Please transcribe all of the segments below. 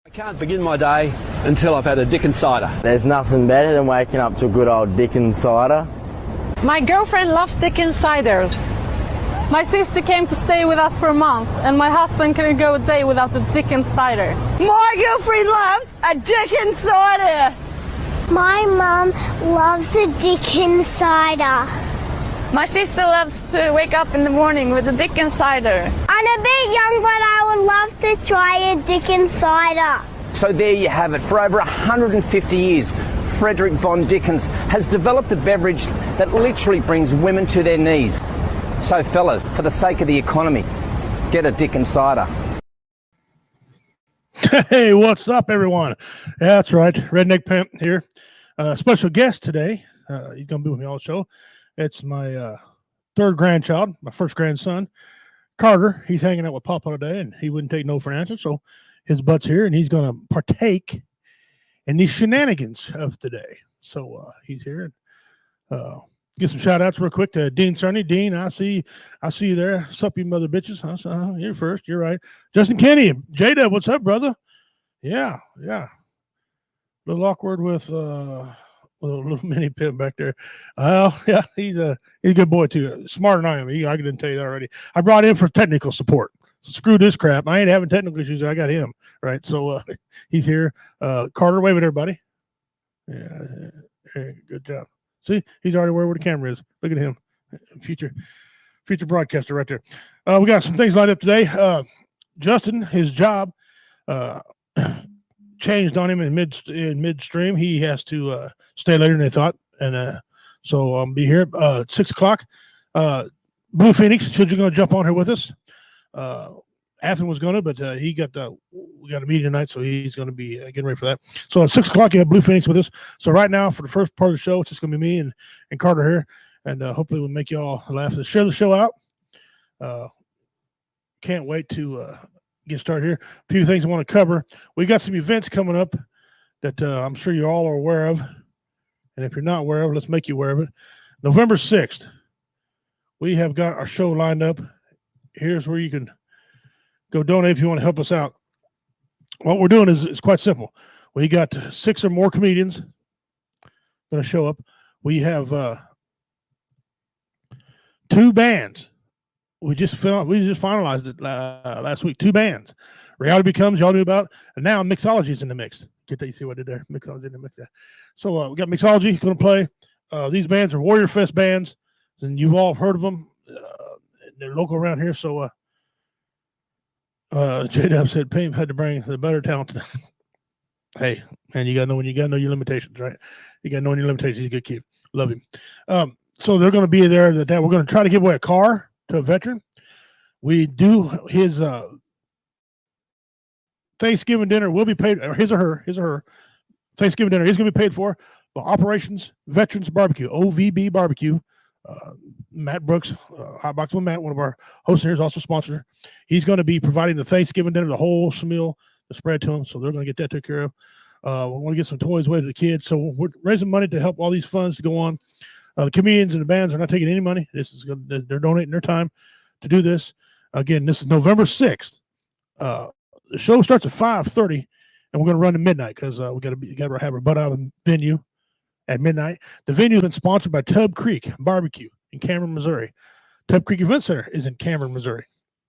I can't begin my day until I've had a Dickens cider. There's nothing better than waking up to a good old Dickens cider. My girlfriend loves Dickens ciders. My sister came to stay with us for a month, and my husband couldn't go a day without the Dickens cider. My girlfriend loves a Dickens cider. My mum loves the Dickens cider. My sister loves to wake up in the morning with the Dickens cider. I'm a bit young, but I would love to try a Dickens cider. So there you have it. For over 150 years, Frederick Von Dickens has developed a beverage that literally brings women to their knees. So fellas, for the sake of the economy, get a Dickens cider. Hey, what's up, everyone? Yeah, that's right. Redneck Pimp here. Special guest today. He's going to be with me all the show. It's my third grandchild, my first grandson, Carter. He's hanging out with Papa today, and he wouldn't take no for an answer. So his butt's here, and he's going to partake in these shenanigans of today. So he's here. Get some shout outs real quick to Dean Cerny. Dean, I see you there. Sup, you mother bitches. You're first. You're right. Justin Kenny, J-Dub, what's up, brother? Yeah. A little awkward with little mini pimp back there. Yeah, he's a good boy too. Smarter than I am. I didn't tell you that already. I brought him for technical support. So screw this crap. I ain't having technical issues. I got him, right? So he's here. Carter, wave at everybody. Yeah, good job. See, he's already where the camera is. Look at him. Future broadcaster right there. We got some things lined up today. Justin, his job changed on him in midstream. He has to stay later than they thought. And so I'll be here at 6 o'clock. Blue Phoenix, should you going to jump on here with us? Athen was going to, but we got a meeting tonight, so he's going to be getting ready for that. So at 6 o'clock, you have Blue Phoenix with us. So right now, for the first part of the show, it's just going to be me and Carter here, and hopefully we'll make you all laugh. So share the show out. Can't wait to get started here. A few things I want to cover. We got some events coming up that I'm sure you all are aware of, and if you're not aware of, let's make you aware of it. November 6th, we have got our show lined up. Here's where you can go donate if you want to help us out. What we're doing is quite simple. We got 6 or more comedians going to show up. We have 2 bands. We just finalized it last week. 2 bands. Reality Becomes, y'all knew about, and now Mixology is in the mix. Get that? You see what I did there? Mixology in the mix there. So we got Mixology going to play. These bands are Warrior Fest bands, and you've all heard of them. They're local around here, so J-Dub said Payne had to bring the better talent. Hey, man, you gotta know your limitations, right? You gotta know your limitations. He's a good kid. Love him. So they're gonna be there. That we're gonna try to give away a car to a veteran. We do his Thanksgiving dinner will be paid, or his or her Thanksgiving dinner is gonna be paid for by Operations Veterans Barbecue, OVB Barbecue. Matt Brooks, Hot Box with Matt, one of our hosts here, is also sponsor. He's going to be providing the Thanksgiving dinner, the whole meal, the spread to them. So they're going to get that taken care of. We want to get some toys away to the kids. So we're raising money to help all these funds to go on. The comedians and the bands are not taking any money. They're donating their time to do this. Again, this is November 6th. The show starts at 5:30, and we're going to run to midnight because we got to have our butt out of the venue at midnight. The venue has been sponsored by Tub Creek Barbecue in Cameron, Missouri. Tub Creek Event Center is in Cameron, Missouri.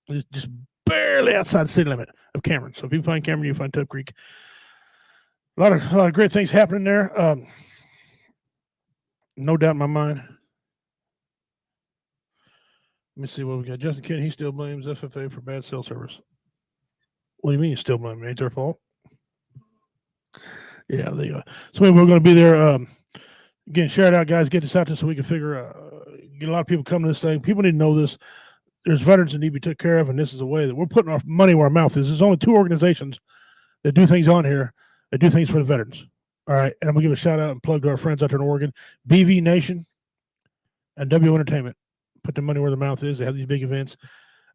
It's just barely outside the city limit of Cameron. So if you find Cameron, you find Tub Creek. A lot of great things happening there. No doubt in my mind. Let me see what we got. Justin Kent, he still blames FFA for bad cell service. What do you mean you still blame me? Ain't their fault? Yeah, they go. So anyway, we're going to be there. Again, share it out, guys. Get this out there so we can get a lot of people coming to this thing. People need to know this. There's veterans that need to be taken care of, and this is a way that we're putting our money where our mouth is. There's only 2 organizations that do things on here, that do things for the veterans. All right, and I'm going to give a shout-out and plug to our friends out there in Oregon, BV Nation and W Entertainment. Put their money where their mouth is. They have these big events.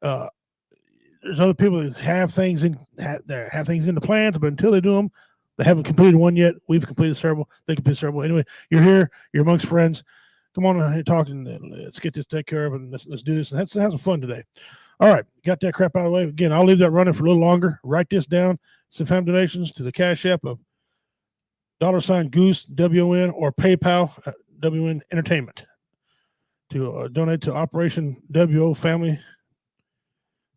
There's other people that have things in the plans, but until they do them, they haven't completed one yet. We've completed several. They completed several. Anyway, you're here. You're amongst friends. Come on here talking. Let's get this taken care of, and let's do this. And let's have some fun today. All right. Got that crap out of the way. Again, I'll leave that running for a little longer. Write this down. Send family donations to the Cash App of $Goose WN or PayPal WN Entertainment to donate to Operation WO Family.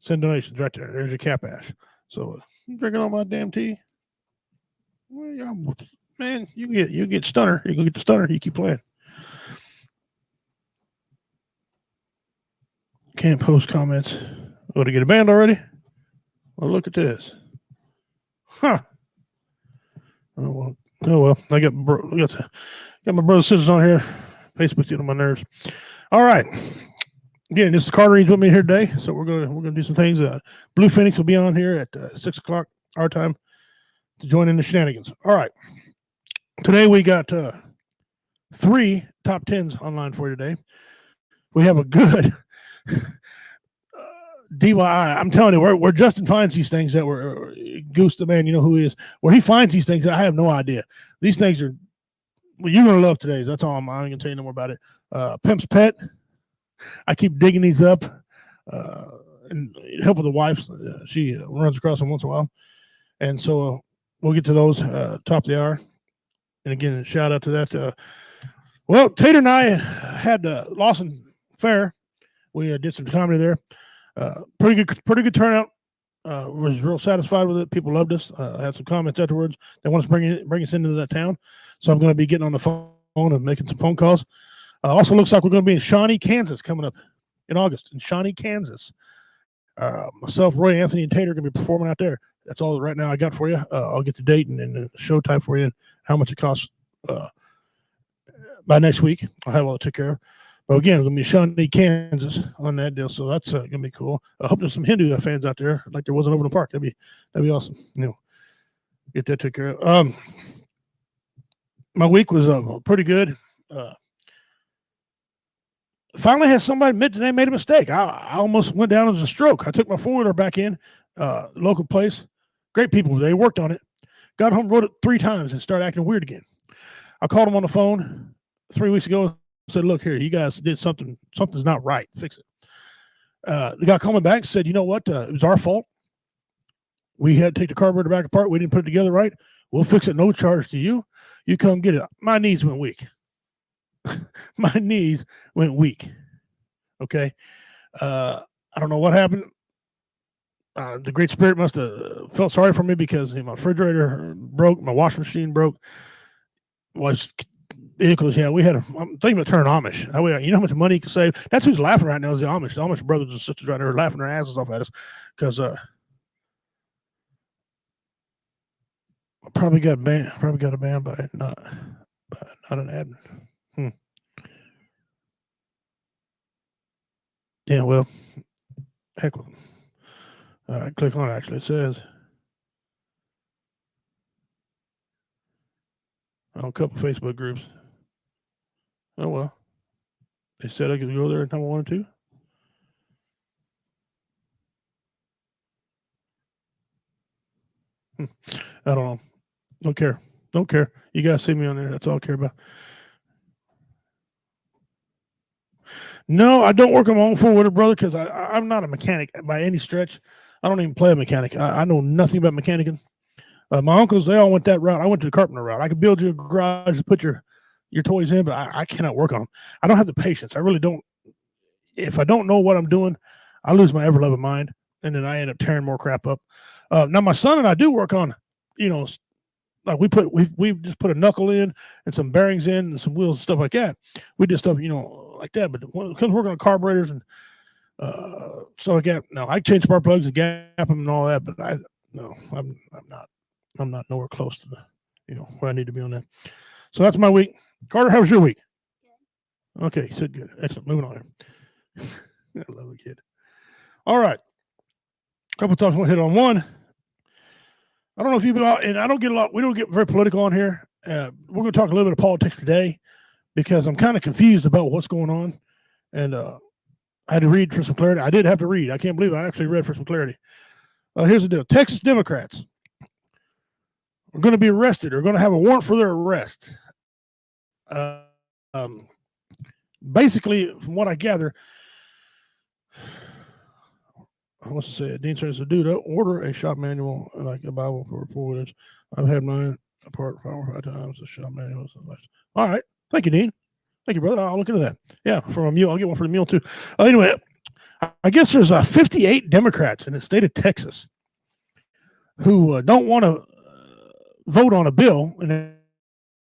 Send donations right there. There's your cap ash. So you drinking all my damn tea? Well, man, you get stunner. You can get the stunner. You keep playing. Can't post comments. Oh, to get a band already? Well, look at this. Huh. Oh well. I got my brothers and sisters on here. Facebook's getting on my nerves. All right. Again, this is Carter. He's with me here today, so we're gonna do some things. Blue Phoenix will be on here at 6 o'clock our time to join in the shenanigans. All right. Today we got 3 top 10s online for you today. We have a good DIY. I'm telling you, where Justin finds these things that were Goose the man, you know who he is. Where he finds these things, I have no idea. These things are, well, you're gonna love today's. That's all. I'm gonna tell you no more about it. Pimp's Pet. I keep digging these up, and help with the wife. She runs across them once in a while, and so we'll get to those top of the hour. And again, shout out to that. Well, Tater and I had Lawson Fair. We did some comedy there. Pretty good turnout. Was real satisfied with it. People loved us. I had some comments afterwards. They want us to bring us into that town. So I'm going to be getting on the phone and making some phone calls. Also looks like we're going to be in Shawnee, Kansas coming up in August. In Shawnee, Kansas. Myself, Roy, Anthony, and Tater are going to be performing out there. That's all right now I got for you. I'll get the date and the show type for you and how much it costs by next week. I'll have all that took care of. But again, we're going to be Shawnee, Kansas on that deal. So that's going to be cool. I hope there's some Hindu fans out there like there wasn't over in the park. That'd be awesome. Get that took care of. My week was pretty good. Finally had somebody admit that they made a mistake. I almost went down as a stroke. I took my four-wheeler back in, local place. Great people. They worked on it. Got home, rode it 3 times, and started acting weird again. I called them on the phone 3 weeks ago and said, look here, you guys did something's not right. Fix it. The guy called me back and said, you know what? It was our fault. We had to take the carburetor back apart. We didn't put it together right. We'll fix it. No charge to you. You come get it. My knees went weak. My knees went weak. Okay. I don't know what happened. The Great Spirit must have felt sorry for me because my refrigerator broke, my washing machine broke. Vehicles, yeah, I'm thinking about turning Amish. You know how much money you can save? That's who's laughing right now is the Amish. The Amish brothers and sisters right there laughing their asses off at us because I probably got a ban by not an admin. Yeah, well, heck with them. Click on it, actually. It says on a couple Facebook groups. Oh, well. They said I could go there anytime I wanted to. I don't know. Don't care. You guys see me on there. That's all I care about. No, I don't work on my own four-wheeler, brother, because I'm not a mechanic by any stretch. I don't even play a mechanic. I know nothing about mechanicing. My uncles, they all went that route. I went to the carpenter route. I could build you a garage to put your toys in, but I cannot work on them. I don't have the patience. I really don't. If I don't know what I'm doing, I lose my ever-loving mind, and then I end up tearing more crap up. Now, my son and I do work on, like we just put a knuckle in and some bearings in and some wheels and stuff like that. We did stuff, like that. But when it comes to working on carburetors and stuff like that, no, I change spark plugs and gap them and all that. But I'm not nowhere close to the, where I need to be on that. So that's my week. Carter, how was your week? Good. Okay, he said good. Excellent. Moving on here. I love a kid. All right. A couple of times we'll hit on one. I don't know if you've been out, and we don't get very political on here. We're going to talk a little bit of politics today because I'm kind of confused about what's going on. And I had to read for some clarity. I did have to read. I can't believe I actually read for some clarity. Here's the deal. Texas Democrats are going to be arrested. Are going to have a warrant for their arrest. Basically, from what I gather, what's it say? Dean says, dude, order a shop manual like a Bible for four-wheelers. I've had mine apart 4 or 5 times. The shop manual. All right. Thank you, Dean. Thank you, brother. I'll look into that. Yeah, from a mule. I'll get one for the mule, too. Anyway, I guess there's 58 Democrats in the state of Texas who don't want to vote on a bill, and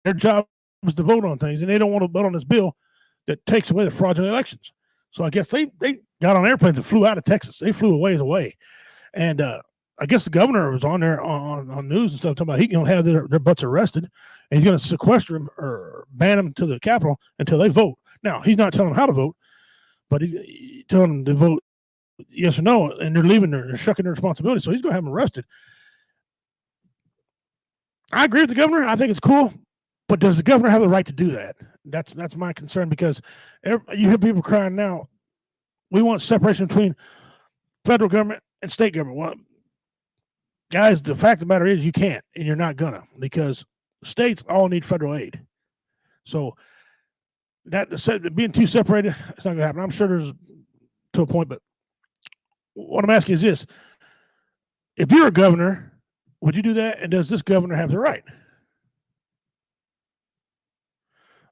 their job is to vote on things, and they don't want to vote on this bill that takes away the fraudulent elections. So I guess they got on airplanes and flew out of Texas. They flew a ways away. And I guess the governor was on there on news and stuff talking about he's going to have their butts arrested, and he's going to sequester them or ban them to the Capitol until they vote. Now, he's not telling them how to vote, but he's telling them to vote yes or no, and they're leaving, they're shucking their responsibility, so he's going to have them arrested. I agree with the governor. I think it's cool, but does the governor have the right to do that? That's my concern, because you hear people crying now, we want separation between federal government and state government. Well, guys, the fact of the matter is you can't, and you're not gonna, because states all need federal aid. So that being too separated, it's not gonna happen. I'm sure there's to a point, but what I'm asking is this: if you're a governor, would you do that? And does this governor have the right?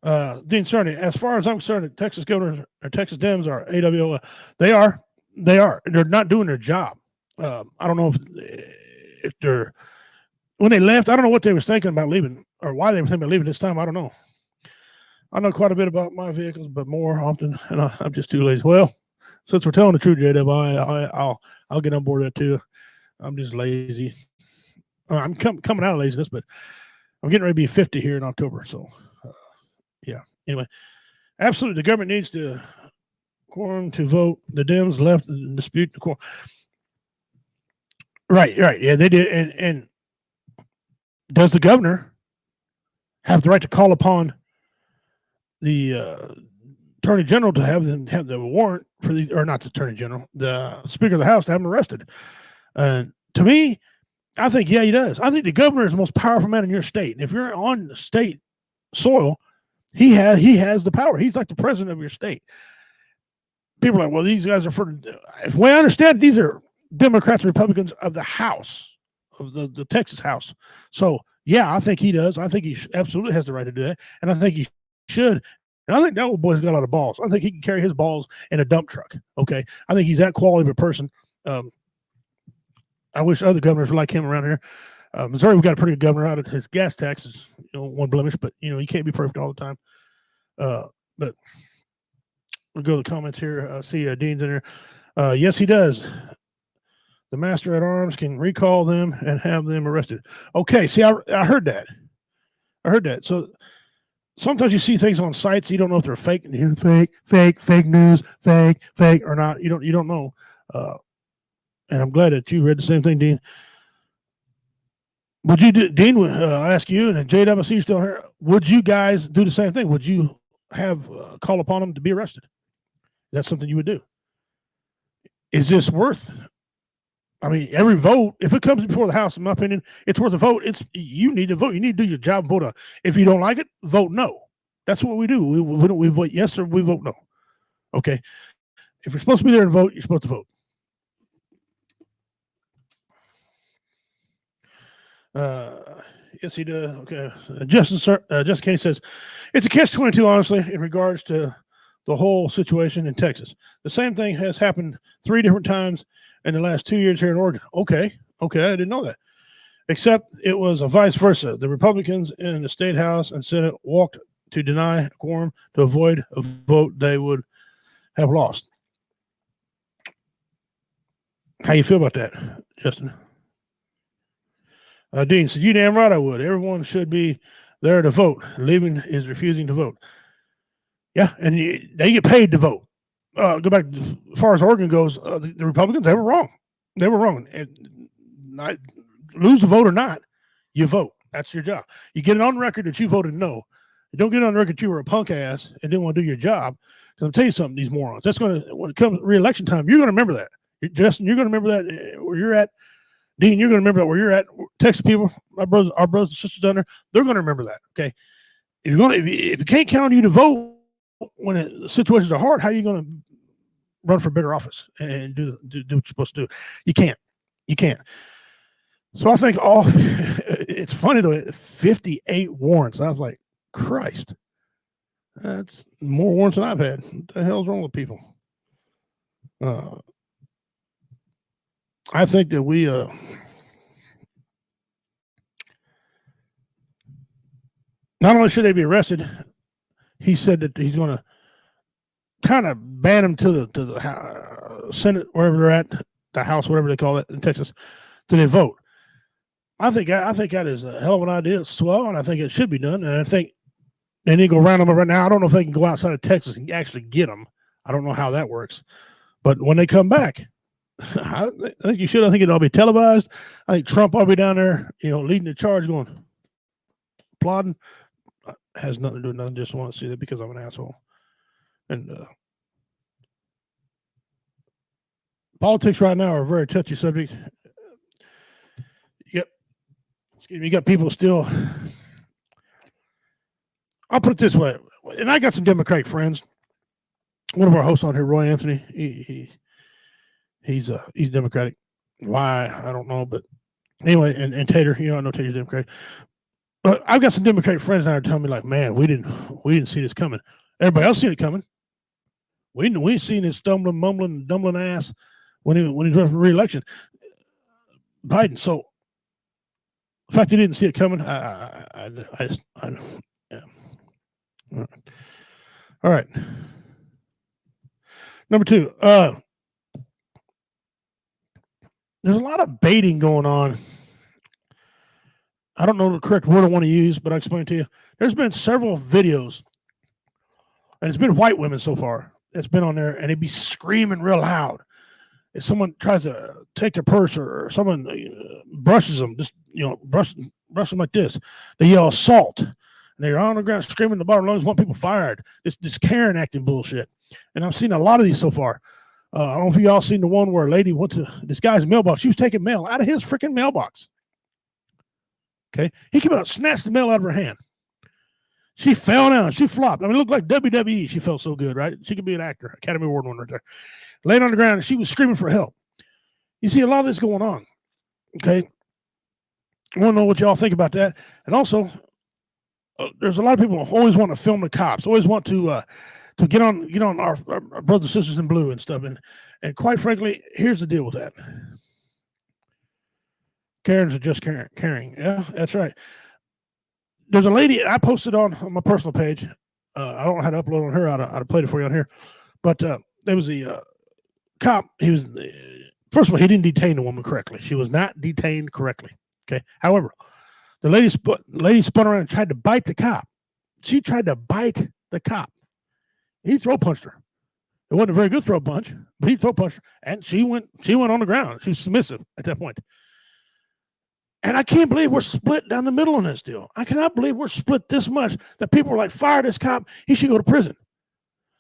Dean Cerny, as far as I'm concerned, the Texas governors or Texas Dems are AWO. They are. They're not doing their job. I don't know if they're, when they left, I don't know what they were thinking about leaving or why they were thinking about leaving this time. I don't know. I know quite a bit about my vehicles, but more often, and I'm just too lazy. Well, since we're telling the truth, JW, I'll get on board with that too. I'm just lazy. I'm coming out of laziness, but I'm getting ready to be 50 here in October. So, yeah. Anyway, absolutely, the government needs to quorum to vote. The Dems left and dispute the quorum. Right. Yeah, they did. And does the governor have the right to call upon the attorney general to have the warrant for the, or not the attorney general, the Speaker of the House to have him arrested? And to me, I think, yeah, he does. I think the governor is the most powerful man in your state. And if you're on state soil, he has the power. He's like the president of your state. People are like, well, these guys are for, if we understand, these are Democrats and Republicans of the House, of the Texas House. So, yeah, I think he does. I think he absolutely has the right to do that. And I think he should. And I think that old boy's got a lot of balls. I think he can carry his balls in a dump truck. Okay. I think he's that quality of a person. I wish other governors were like him around here. Missouri, we got a pretty good governor out of his gas taxes, one blemish, but you can't be perfect all the time. But we'll go to the comments here. See, Dean's in there. Yes, he does. The master at arms can recall them and have them arrested. Okay, see, I heard that. So sometimes you see things on sites, you don't know if they're fake news, fake news, fake or not. You don't know. And I'm glad that you read the same thing, Dean. Would you do, Dean? I ask you, and JW, I see you still here. Would you guys do the same thing? Would you have call upon them to be arrested? Is that something you would do? Is this worth? I mean, every vote, if it comes before the House, in my opinion, it's worth a vote. You need to vote. You need to do your job and vote on. If you don't like it, vote no. That's what we do. We vote yes or we vote no. Okay. If you're supposed to be there and vote, you're supposed to vote. Yes, he does. Okay. Justin Kane says it's a catch-22, honestly, in regards to the whole situation in Texas. The same thing has happened 3 different times in the last 2 years here in Oregon. Okay, I didn't know that. Except it was a vice versa. The Republicans in the state house and Senate walked to deny a quorum to avoid a vote they would have lost. How you feel about that, Justin? Dean said, you damn right I would. Everyone should be there to vote. Leaving is refusing to vote. Yeah, and they get paid to vote. Go back as far as Oregon goes, the Republicans, they were wrong. And lose the vote or not, you vote. That's your job. You get it on record that you voted no. You don't get it on record that you were a punk ass and didn't want to do your job. Because I'll tell you something, these morons. That's going to, when it comes re-election time, you're going to remember that. Justin, you're going to remember that where you're at. Dean, you're going to remember that where you're at. Texas people, our brothers and sisters down there, they're going to remember that. Okay, if you can't count on you to vote when situations are hard, how are you going to run for bigger office and do what you're supposed to do. You can't. So I think it's funny though, 58 warrants. I was like, Christ, that's more warrants than I've had. What the hell's wrong with people? I think that we not only should they be arrested, he said that he's going to kind of ban them to the Senate, wherever they're at, the House, whatever they call it in Texas, till they vote. I think that is a hell of an idea. It's swell, and I think it should be done. And I think they need to go round them up right now. I don't know if they can go outside of Texas and actually get them. I don't know how that works. But when they come back, I think you should. I think it'll be televised. I think Trump will be down there, leading the charge, going, applauding. Has nothing to do with nothing. Just want to see that because I'm an asshole. And politics right now are a very touchy subject. You got people still. I'll put it this way, and I got some Democratic friends. One of our hosts on here, Roy Anthony, he's Democratic. Why, I don't know, but anyway, and Tater, I know Tater's Democratic. But I've got some Democratic friends now telling me like, man, we didn't see this coming. Everybody else seen it coming. We seen his stumbling, mumbling, dumbling ass when he was running for re-election. Biden. So the fact he didn't see it coming, I yeah. All right. Number 2, there's a lot of baiting going on. I don't know the correct word I want to use, but I'll explain it to you. There's been several videos, and it's been white women so far that's been on there, and they'd be screaming real loud. If someone tries to take their purse or someone brushes them, just, brush them like this, they yell assault. And they're on the ground screaming the bottom lungs, want people fired. This Karen acting bullshit. And I've seen a lot of these so far. I don't know if you all seen the one where a lady went to this guy's mailbox. She was taking mail out of his freaking mailbox. Okay. He came out, snatched the mail out of her hand. She fell down. She flopped. I mean, it looked like WWE. She felt so good, right? She could be an actor, Academy Award winner right there. Laid on the ground, and she was screaming for help. You see a lot of this going on. Okay. I want to know what y'all think about that. And also, there's a lot of people who always want to film the cops, always want to get on our brothers and sisters in blue and stuff. And quite frankly, here's the deal with that. Karens are just caring. Yeah, that's right. There's a lady I posted on my personal page. I don't know how to upload on her. I'd have played it for you on here. But there was a cop. He was, first of all, he didn't detain the woman correctly. She was not detained correctly. Okay. However, the lady spun around and tried to bite the cop. She tried to bite the cop. He throw punched her. It wasn't a very good throw punch, but he throw punched her, and she went on the ground. She was submissive at that point. And I can't believe we're split down the middle on this deal. I cannot believe we're split this much that people are like, fire this cop. He should go to prison.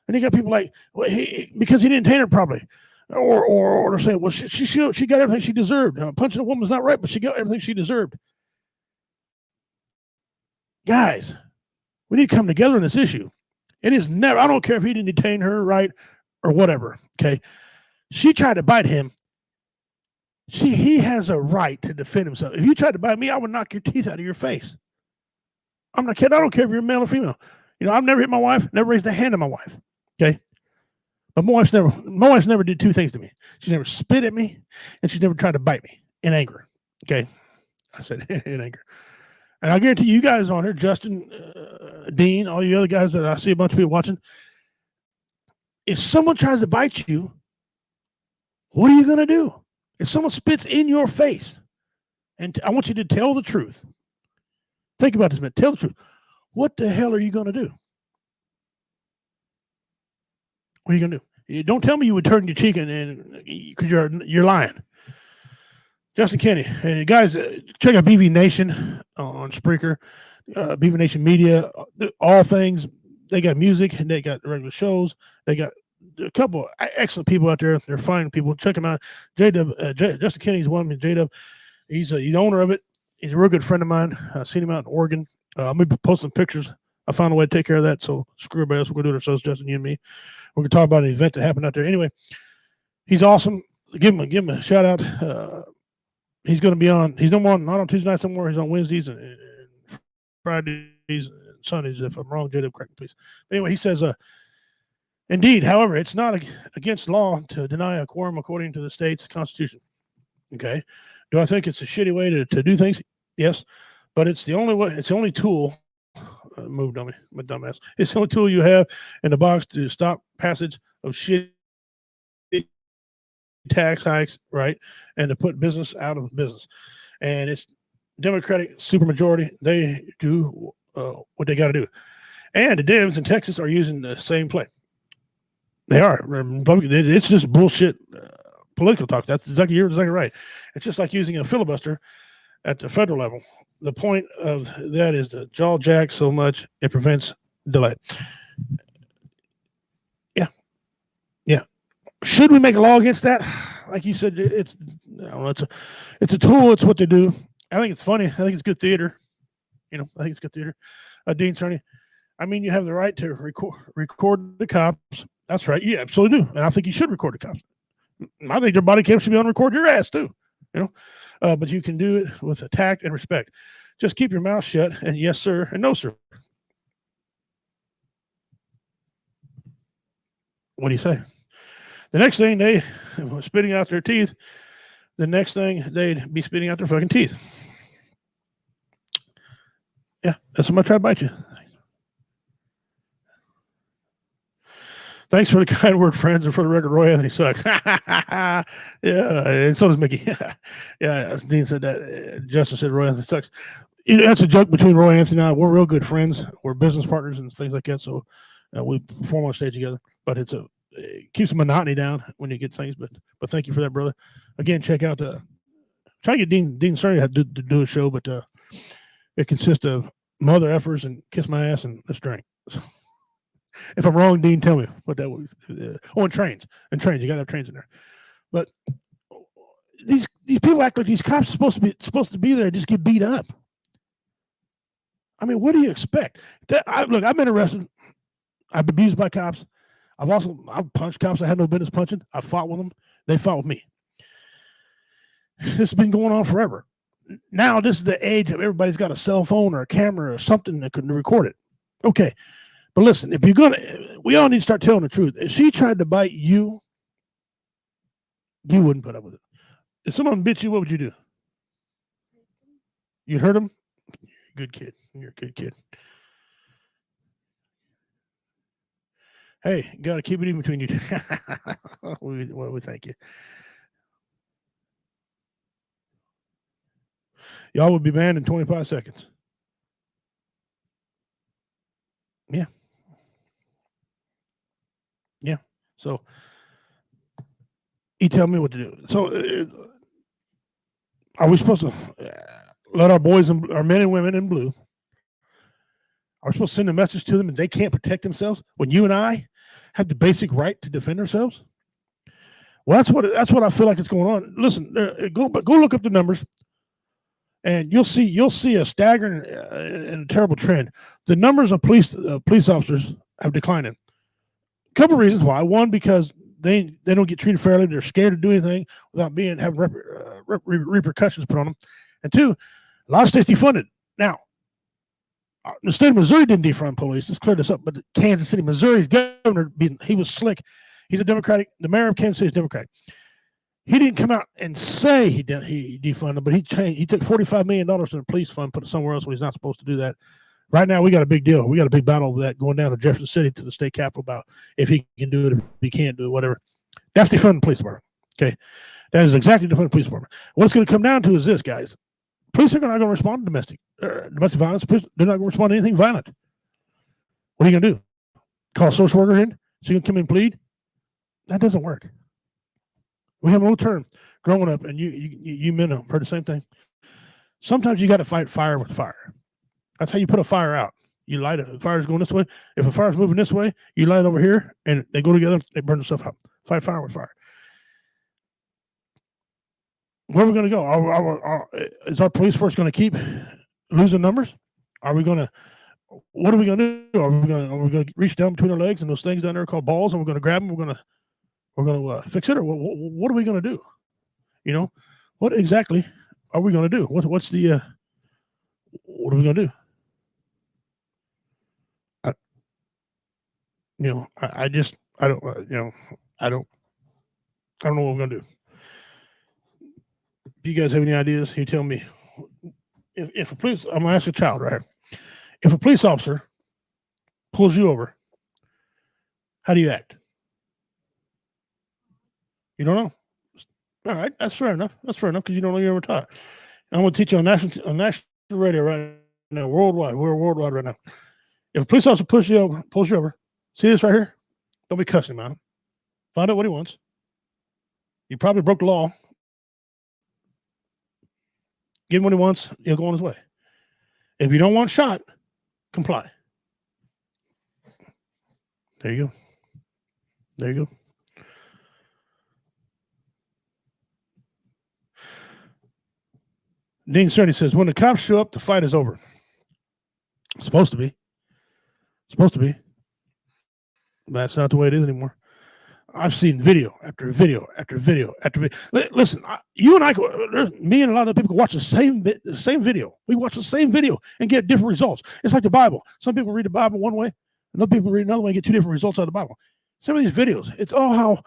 And you got people like, well, because he didn't detain her properly. Or they're saying, well, she got everything she deserved. Punching a woman's not right, but she got everything she deserved. Guys, we need to come together on this issue. It is never, I don't care if he didn't detain her, right, or whatever, okay? She tried to bite him. He has a right to defend himself. If you tried to bite me, I would knock your teeth out of your face. I'm not kidding. I don't care if you're male or female. I've never hit my wife, never raised a hand at my wife, okay? But my wife's never did two things to me. She never spit at me, and she never tried to bite me in anger, okay? I said in anger. And I guarantee you guys on here, Justin, Dean, all you other guys that I see a bunch of people watching, if someone tries to bite you, what are you going to do? If someone spits in your face, and I want you to tell the truth. Think about this a minute. Tell the truth. What the hell are you going to do? What are you going to do? You don't tell me you would turn your cheek and because you're lying. Justin Kenny, hey guys, check out BV Nation on Spreaker, BV Nation Media, all things. They got music and they got regular shows. They got a couple of excellent people out there. They're fine people. Check them out. Justin Kenny's one of them. J-Dub, he's the owner of it. He's a real good friend of mine. I've seen him out in Oregon. I'm going to be posting pictures I found a way to take care of that. So screw everybody else. We're going to do it ourselves, Justin, you and me. We're going to talk about an event that happened out there. Anyway, he's awesome. Give him a shout out. He's going to be on. He's not on Tuesday nights anymore. He's on Wednesdays and Fridays and Sundays. If I'm wrong, Jacob, correct me, please. Anyway, he says, indeed, however, it's not against law to deny a quorum according to the state's constitution. Okay. Do I think it's a shitty way to do things? Yes. But it's the only way. It's the only tool. Moved on me, my dumbass. It's the only tool you have in the box to stop passage of shitty tax hikes, right? And to put business out of business. And it's Democratic supermajority. They do what they got to do. And the Dems in Texas are using the same play. They are. It's just bullshit political talk. You're exactly right. It's just like using a filibuster at the federal level. The point of that is to jaw jack so much it prevents delay. Yeah. Should we make a law against that? Like you said, it's a tool. It's what they do. I think it's funny. I think it's good theater. I think it's good theater. Dean Cerny, I mean, you have the right to record the cops. That's right. You absolutely do. And I think you should record the cops. I think their body cam should be on record your ass too. But you can do it with tact and respect. Just keep your mouth shut and yes, sir, and no, sir. What do you say? The next thing they were spitting out their teeth. The next thing they'd be spitting out their fucking teeth. Yeah, that's what I try to bite you. Thanks for the kind word, friends, and for the record, Roy Anthony sucks. Yeah, and so does Mickey. Yeah, as Dean said that. Justin said Roy Anthony sucks. That's a joke between Roy Anthony and I. We're real good friends. We're business partners and things like that. So we perform on stage together. But it keeps the monotony down when you get things. But thank you for that, brother. Again, check out try to get Dean Cerny to do a show, but it consists of mother effers and kiss my ass and let's drink. If I'm wrong, Dean, tell me what that was. And trains. You got to have trains in there. But these people act like these cops are supposed to be there and just get beat up. I mean, what do you expect? Look, I've been arrested. I've been abused by cops. I've punched cops I had no business punching. I fought with them. They fought with me. This has been going on forever. Now this is the age of everybody's got a cell phone or a camera or something that can record it. Okay. But listen, if you're we all need to start telling the truth. If she tried to bite you, you wouldn't put up with it. If someone bit you, what would you do? You'd hurt him? Good kid. You're a good kid. Hey, got to keep it in between you two. we thank you. Y'all will be banned in 25 seconds. Yeah. Yeah. So you tell me what to do. So are we supposed to let our men and women in blue, are we supposed to send a message to them that they can't protect themselves when you and I have the basic right to defend ourselves? Well, that's what I feel like is going on. Listen, go look up the numbers, and you'll see a staggering and a terrible trend. The numbers of police officers have declined. A couple of reasons why. One, because they don't get treated fairly. They're scared to do anything without having repercussions put on them. And two, a lot of states defunded. Now, the state of Missouri didn't defund police. Let's clear this up. But Kansas City, Missouri's governor, he was slick. He's the mayor of Kansas City is Democratic. He didn't come out and say he defunded, but he took $45 million from the police fund, put it somewhere else when he's not supposed to do that. Right now, we got a big deal. We got a big battle over that going down to Jefferson City to the state capitol about if he can do it, if he can't do it, whatever. That's defunding the police department. Okay. That is exactly defunding the police department. What it's going to come down to is this, guys. Police are not going to respond to domestic violence. They're not going to respond to anything violent. What are you going to do? Call a social worker in so you can come in and plead? That doesn't work. We have a little term growing up, and you men have heard the same thing. Sometimes you got to fight fire with fire. That's how you put a fire out. You light it. If the fire's going this way, if a fire's moving this way, you light it over here, and they go together. They burn the stuff out. Fight fire with fire. Where are we going to go? Is our police force going to keep losing numbers? Are we going to what are we going to do? Are we going to reach down between our legs and those things down there called balls, and we're going to grab them? We're going to fix it, or what are we going to do? You know, what exactly are we going to do? What are we going to do? I don't know what we're going to do. If you guys have any ideas, you tell me. If a police, I'm going to ask a child right here. If a police officer pulls you over, how do you act? You don't know. All right, that's fair enough. That's fair enough because you don't know, you're never taught. I'm going to teach you on national radio right now, worldwide. We're worldwide right now. If a police officer pulls you over, see this right here? Don't be cussing him out. Find out what he wants. You probably broke the law. Give him what he wants. He'll go on his way. If you don't want shot, comply. There you go. There you go. Dean Cerny says, when the cops show up, the fight is over. It's supposed to be. Supposed to be. But that's not the way it is anymore. I've seen video after video after video after video. Listen, you and I, me and a lot of people watch the same video. We watch the same video and get different results. It's like the Bible. Some people read the Bible one way, and other people read another way and get two different results out of the Bible. Some of these videos, it's all how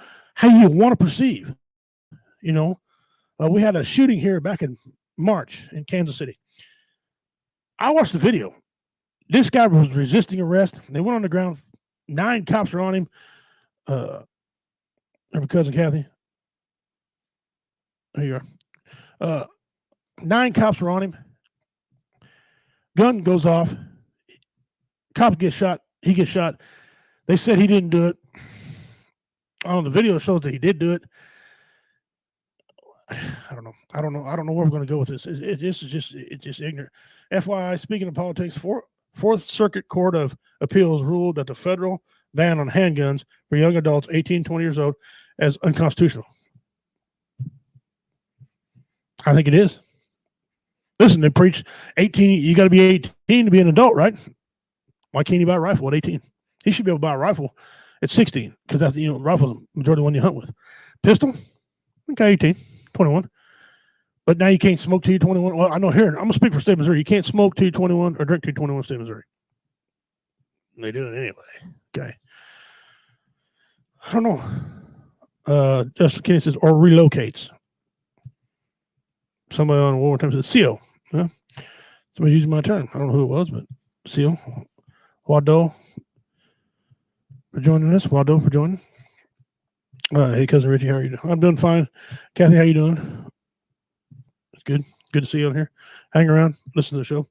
you want to perceive. You know, we had a shooting here back in March in Kansas City. I watched the video. This guy was resisting arrest. They went on the ground. 9 cops are on him. Her cousin Kathy. There you are. 9 cops were on him. Gun goes off. Cop gets shot. He gets shot. They said he didn't do it. The video shows that he did do it. I don't know. I don't know where we're going to go with this. It's just ignorant. FYI, speaking of politics, Fourth Circuit Court of Appeals ruled that the federal ban on handguns for young adults 18, 20 years old as unconstitutional. I think it is. Listen, they preach 18. You got to be 18 to be an adult, right? Why can't you buy a rifle at 18? He should be able to buy a rifle at 16 because that's, rifle is the majority of the one you hunt with. Pistol, okay, 18, 21. But now you can't smoke till you're 21. Well, I know here, I'm going to speak for state of Missouri. You can't smoke till you're 21 or drink till you're 21 in state of Missouri. They do it anyway. Okay. I don't know. Justin Kenny says, or relocates. Somebody on one more time says, CO. Yeah. Somebody using my term. I don't know who it was, but CO. Wado for joining us. Wado for joining. Hey, cousin Richie, how are you doing? I'm doing fine. Kathy, how you doing? It's good. Good to see you on here. Hang around. Listen to the show.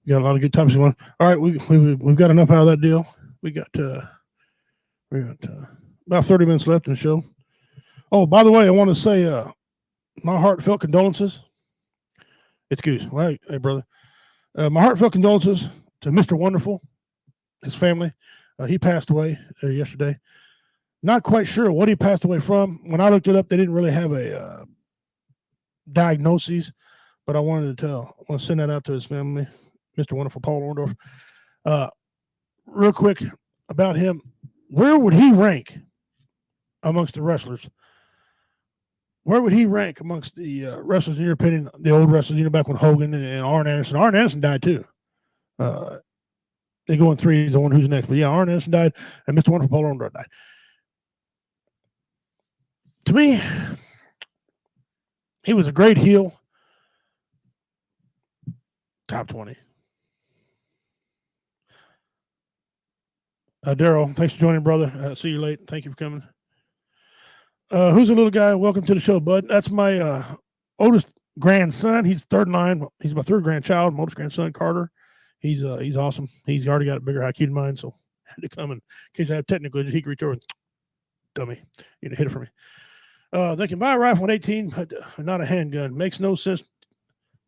We got a lot of good topics going. All right, we've got enough out of that deal. We got about 30 minutes left in the show. Oh, by the way, I want to say my heartfelt condolences. It's Goose. Well, hey, brother. My heartfelt condolences to Mr. Wonderful, his family. He passed away yesterday. Not quite sure what he passed away from. When I looked it up, they didn't really have a diagnosis, but I want to send that out to his family, Mr. Wonderful, Paul Orndorff. Real quick about him, where would he rank amongst the wrestlers? Where would he rank amongst the wrestlers, in your opinion, the old wrestlers, back when Hogan and Arn Anderson? Arn Anderson died too. They go in threes, the one who's next. But yeah, Arn Anderson died, and Mr. Wonderful, Paul Orndorff died. To me, he was a great heel. Top 20. Daryl, thanks for joining, brother. See you late. Thank you for coming. Who's the little guy? Welcome to the show, bud. That's my oldest grandson. He's third in line. He's my third grandchild. My oldest grandson, Carter. He's awesome. He's already got a bigger IQ than mine, so I had to come in case I have technical. He could reach over and dummy, hit it for me. They can buy a rifle at 18, but not a handgun. Makes no sense.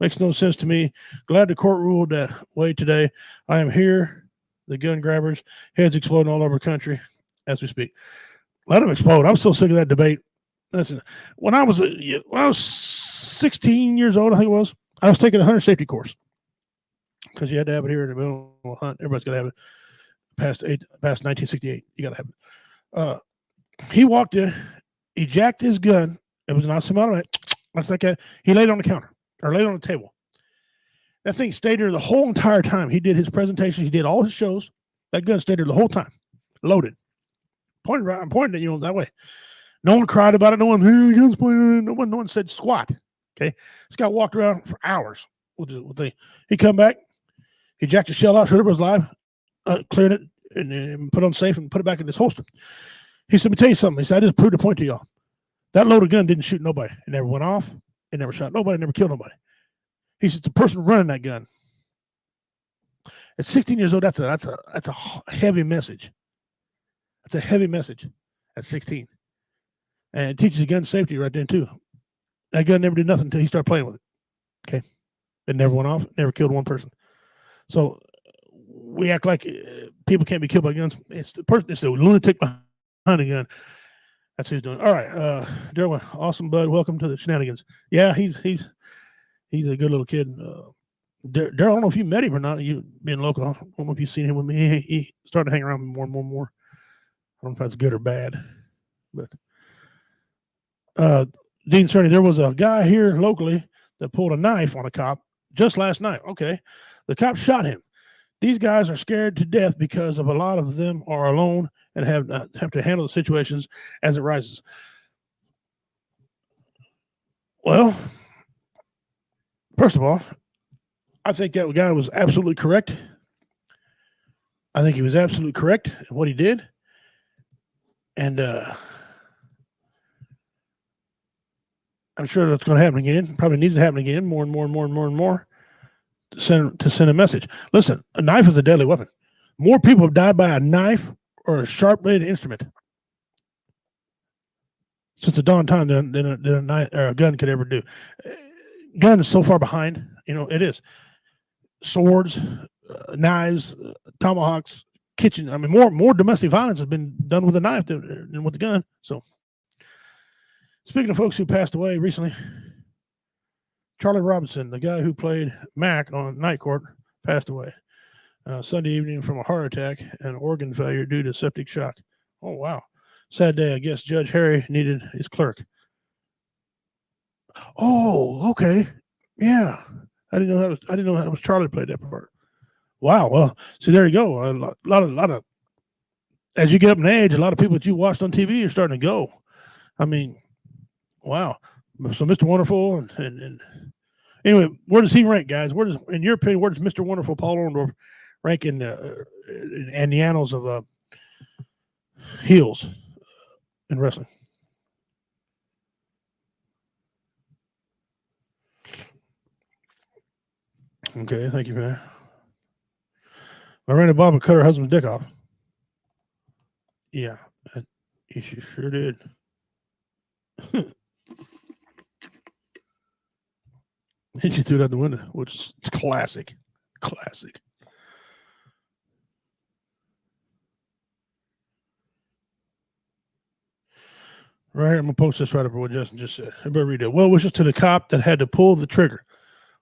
Makes no sense to me. Glad the court ruled that way today. I am here. The gun grabbers, heads exploding all over the country as we speak. Let them explode. I'm so sick of that debate. Listen, when I was 16 years old, I think it was, I was taking a hunter safety course. because you had to have it here in the middle of the hunt. Everybody's got to have it past 1968. You got to have it. He walked in, he jacked his gun. It was not semi-automatic. Like that. He laid it on the counter or laid it on the table. That thing stayed there the whole entire time. He did his presentation. He did all his shows. That gun stayed there the whole time, loaded. Pointed right. I'm pointing at you that way. No one cried about it. No one, hey, guns pointed. No one said squat. Okay, this guy walked around for hours with the. He come back. He jacked the shell out. Showed it was live. Cleared it and put it on safe and put it back in his holster. He said, "Let me tell you something." He said, "I just proved a point to y'all. That loaded gun didn't shoot nobody. It never went off. It never shot nobody. It never killed nobody." He said, "The person running that gun at 16 years old, that's a heavy message. That's a heavy message at 16, and it teaches gun safety right there too. That gun never did nothing until he started playing with it. Okay, it never went off. Never killed one person. So we act like people can't be killed by guns. It's the person. It's the lunatic behind a gun. That's who he's doing. All right, Daryl, awesome, bud. Welcome to the shenanigans. Yeah, he's a good little kid. Daryl, I don't know if you met him or not. You being local, I don't know if you've seen him with me. He started to hang around me more and more and more. I don't know if that's good or bad, but Dean Cerny, there was a guy here locally that pulled a knife on a cop just last night. Okay, the cop shot him. These guys are scared to death because of a lot of them are alone and have to handle the situations as it rises. Well, first of all, I think that guy was absolutely correct. I think he was absolutely correct in what he did. And I'm sure that's going to happen again. Probably needs to happen again more and more and more and more and more to send a message. Listen, a knife is a deadly weapon. More people have died by a knife or a sharp-bladed instrument since the dawn of time than a knife or a gun could ever do. Gun is so far behind. It is. Swords, knives, tomahawks, kitchen. I mean, more domestic violence has been done with a knife than with a gun. So, speaking of folks who passed away recently, Charlie Robinson, the guy who played Mac on Night Court, passed away Sunday evening from a heart attack and organ failure due to septic shock. Oh, wow. Sad day. I guess Judge Harry needed his clerk. Oh, okay. Yeah. I didn't know that was Charlie played that part. Wow. Well, see, there you go. A lot of, as you get up in age, a lot of people that you watched on TV are starting to go. I mean, wow. So Mr. Wonderful and anyway, where does he rank, guys? In your opinion, where does Mr. Wonderful Paul Orndorff rank in the annals of heels in wrestling? Okay, thank you for that. Miranda Bobbitt cut her husband's dick off. Yeah, she sure did. And she threw it out the window, which is classic. Classic. Right here, I'm going to post this right over what Justin just said. Everybody read it. Well wishes to the cop that had to pull the trigger.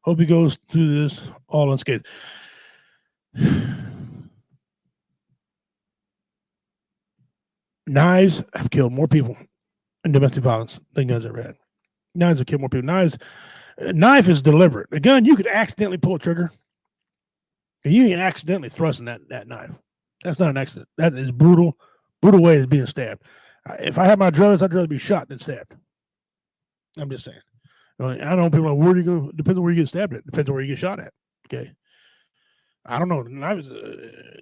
Hope he goes through this all unscathed. Knives have killed more people in domestic violence than guns ever had. Knives have killed more people. Knife is deliberate. A gun, you could accidentally pull a trigger. You ain't accidentally thrusting that knife. That's not an accident. That is brutal way of being stabbed. If I had my druthers, I'd rather be shot than stabbed. I'm just saying. I don't know people are like, where do you go? Depends on where you get stabbed at. Depends on where you get shot at. Okay. I don't know.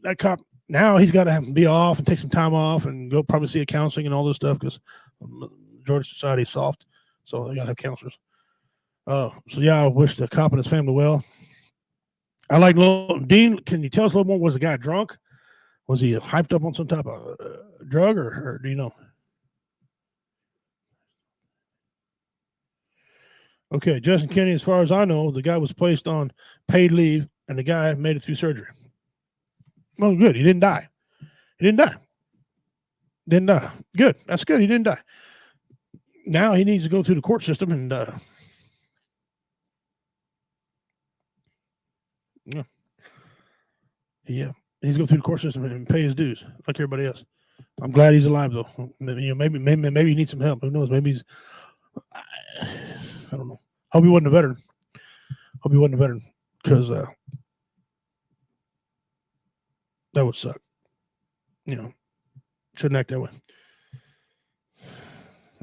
That cop, now he's got to be off and take some time off and go probably see a counseling and all this stuff because Georgia society is soft. So they got to have counselors. So yeah, I wish the cop and his family well. I like Dean. Can you tell us a little more? Was the guy drunk? Was he hyped up on some type of drug or do you know? Okay, Justin Kennedy, as far as I know, the guy was placed on paid leave and the guy made it through surgery. Well, good. He didn't die. Didn't die. Good. That's good. He didn't die. Now he needs to go through the court system and He's going through the court system and pay his dues like everybody else. I'm glad he's alive though. Maybe he needs some help. Who knows? Maybe I don't know. Hope he wasn't a veteran. Because that would suck. Shouldn't act that way.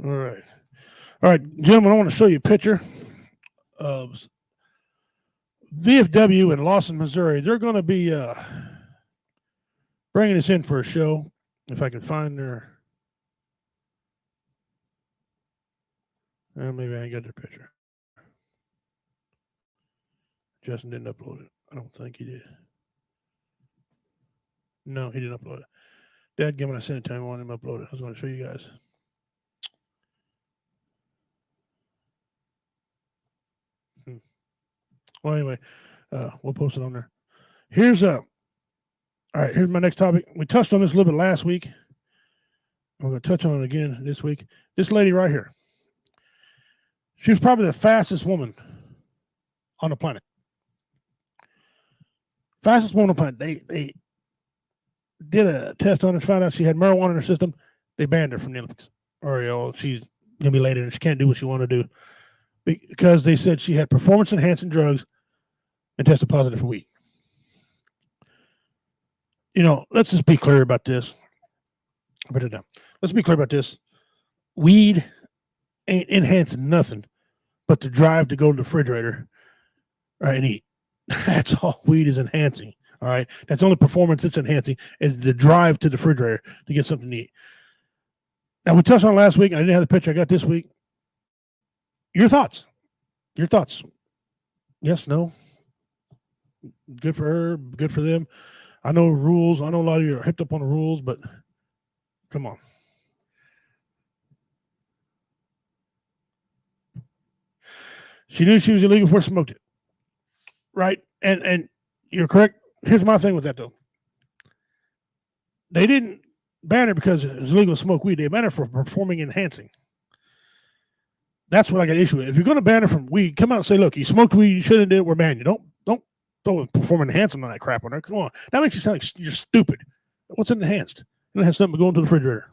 All right, gentlemen, I want to show you a picture of VFW in Lawson, Missouri. They're going to be bringing us in for a show. If I can find their, maybe I ain't got their picture. Justin didn't upload it. I don't think he did. No, he didn't upload it. Dadgummit, I sent it to him. I wanted him to upload it. I was going to show you guys. Well, anyway, we'll post it on there. Here's my next topic. We touched on this a little bit last week. I'm going to touch on it again this week. This lady right here. She was probably the fastest woman on the planet. Fastest woman on the planet. They did a test on her, found out she had marijuana in her system. They banned her from the Olympics. Or, she's going to be late and she can't do what she wanted to do. Because they said she had performance-enhancing drugs and tested positive for weed. Let's just be clear about this. I'll put it down. Let's be clear about this. Weed ain't enhancing nothing but the drive to go to the refrigerator, right, and eat. That's all weed is enhancing. All right. That's the only performance it's enhancing is the drive to the refrigerator to get something to eat. Now, we touched on last week, and I didn't have the picture I got this week. Your thoughts. Yes, no. Good for her. Good for them. I know rules. I know a lot of you are hipped up on the rules, but come on. She knew she was illegal before she smoked it. Right? And you're correct. Here's my thing with that, though. They didn't ban her because it was illegal to smoke weed. They banned her for performing enhancing. That's what I got issue with. If you're going to ban her from weed, come out and say, look, you smoked weed, you shouldn't have did it, we're banning you. Don't throw performing enhancing on that crap on her. Come on. That makes you sound like you're stupid. What's enhanced? It has something to go into the refrigerator.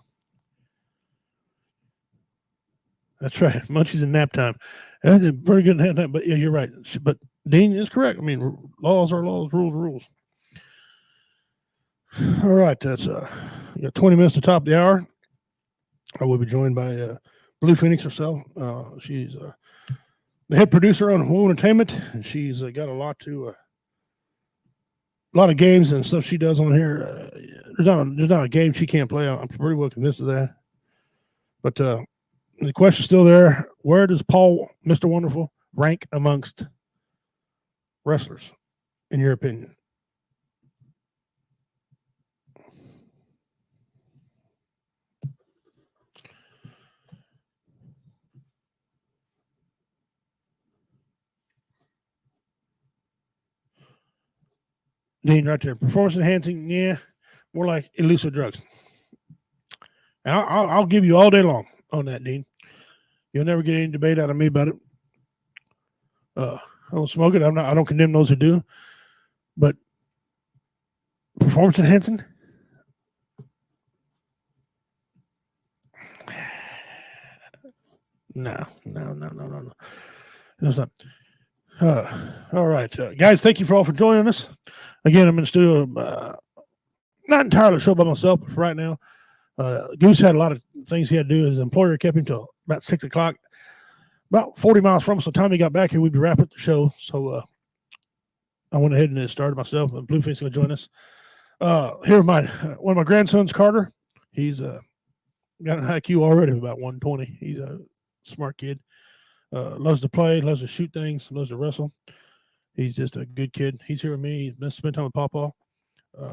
That's right. Munchies and nap time. That's very good in nap time, but yeah, you're right. But Dean is correct. I mean, laws are laws, rules are rules. All right. That's we got 20 minutes to top the hour. I will be joined by Blue Phoenix herself. She's the head producer on Woo Entertainment, and she's got a lot of games and stuff she does on here. There's not a game she can't play. I'm pretty well convinced of that. But the question's still there. Where does Paul, Mr. Wonderful, rank amongst wrestlers, in your opinion? Dean, right there. Performance enhancing, yeah, more like illicit drugs. And I'll give you all day long on that, Dean. You'll never get any debate out of me about it. I don't smoke it. I don't condemn those who do. But performance enhancing? No. It's not. All right, guys, thank you all for joining us. Again, I'm in the studio, not entirely sure by myself, but for right now, Goose had a lot of things he had to do. His employer kept him till about 6 o'clock, about 40 miles from us. So time he got back here, we'd be wrapping up the show. So I went ahead and started myself, and Blue Phoenix going to join us. Here, one of my grandsons, Carter. He's got an IQ already of about 120. He's a smart kid. Loves to play, loves to shoot things, loves to wrestle. He's just a good kid. He's here with me. He's been spending time with Pawpaw.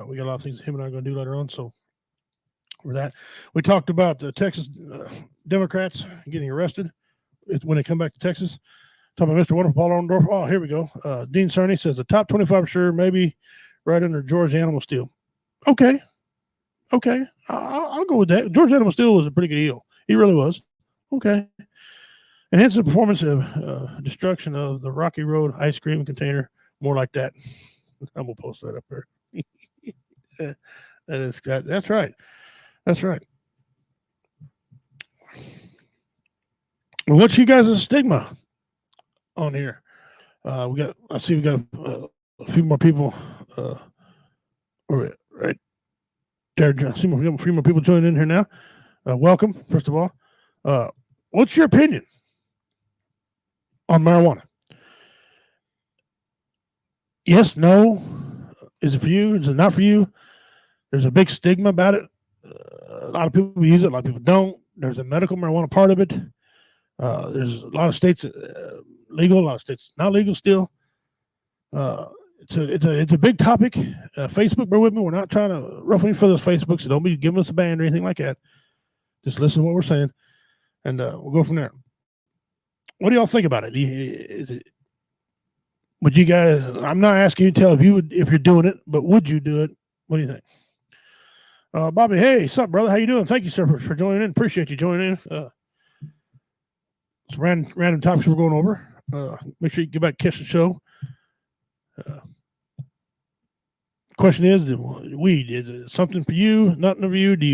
We got a lot of things him and I are going to do later on. So for that, we talked about the Texas Democrats getting arrested when they come back to Texas. Talking about Mr. Wonderful, Paul Orndorff. Oh, here we go. Dean Cerny says the top 25 for sure, maybe right under George Animal Steel. Okay. I'll go with that. George Animal Steel was a pretty good heel. He really was. Okay. And hence the performance of destruction of the Rocky Road ice cream container, more like that. I'm going to post that up there. That's right. That's right. Well, what's you guys' stigma on here? I see we got a few more people. Right there. I see we got a few more people joining in here now. Welcome, first of all. What's your opinion on marijuana? Yes, no. Is it for you? Is it not for you? There's a big stigma about it. A lot of people use it. A lot of people don't. There's a medical marijuana part of it. There's a lot of states legal, a lot of states not legal still. It's a big topic. Facebook, bear with me. We're not trying to ruffle any feathers. Facebook, so don't be giving us a ban or anything like that. Just listen to what we're saying, and we'll go from there. What do y'all think about it? Would you guys? I'm not asking you to tell if you're doing it, but would you do it? What do you think? Bobby, hey, what's up, brother? How you doing? Thank you, sir, for joining in. Appreciate you joining in. Some random topics we're going over. Make sure you get back, catch the show. Question is, weed, is it something for you, nothing for you? Do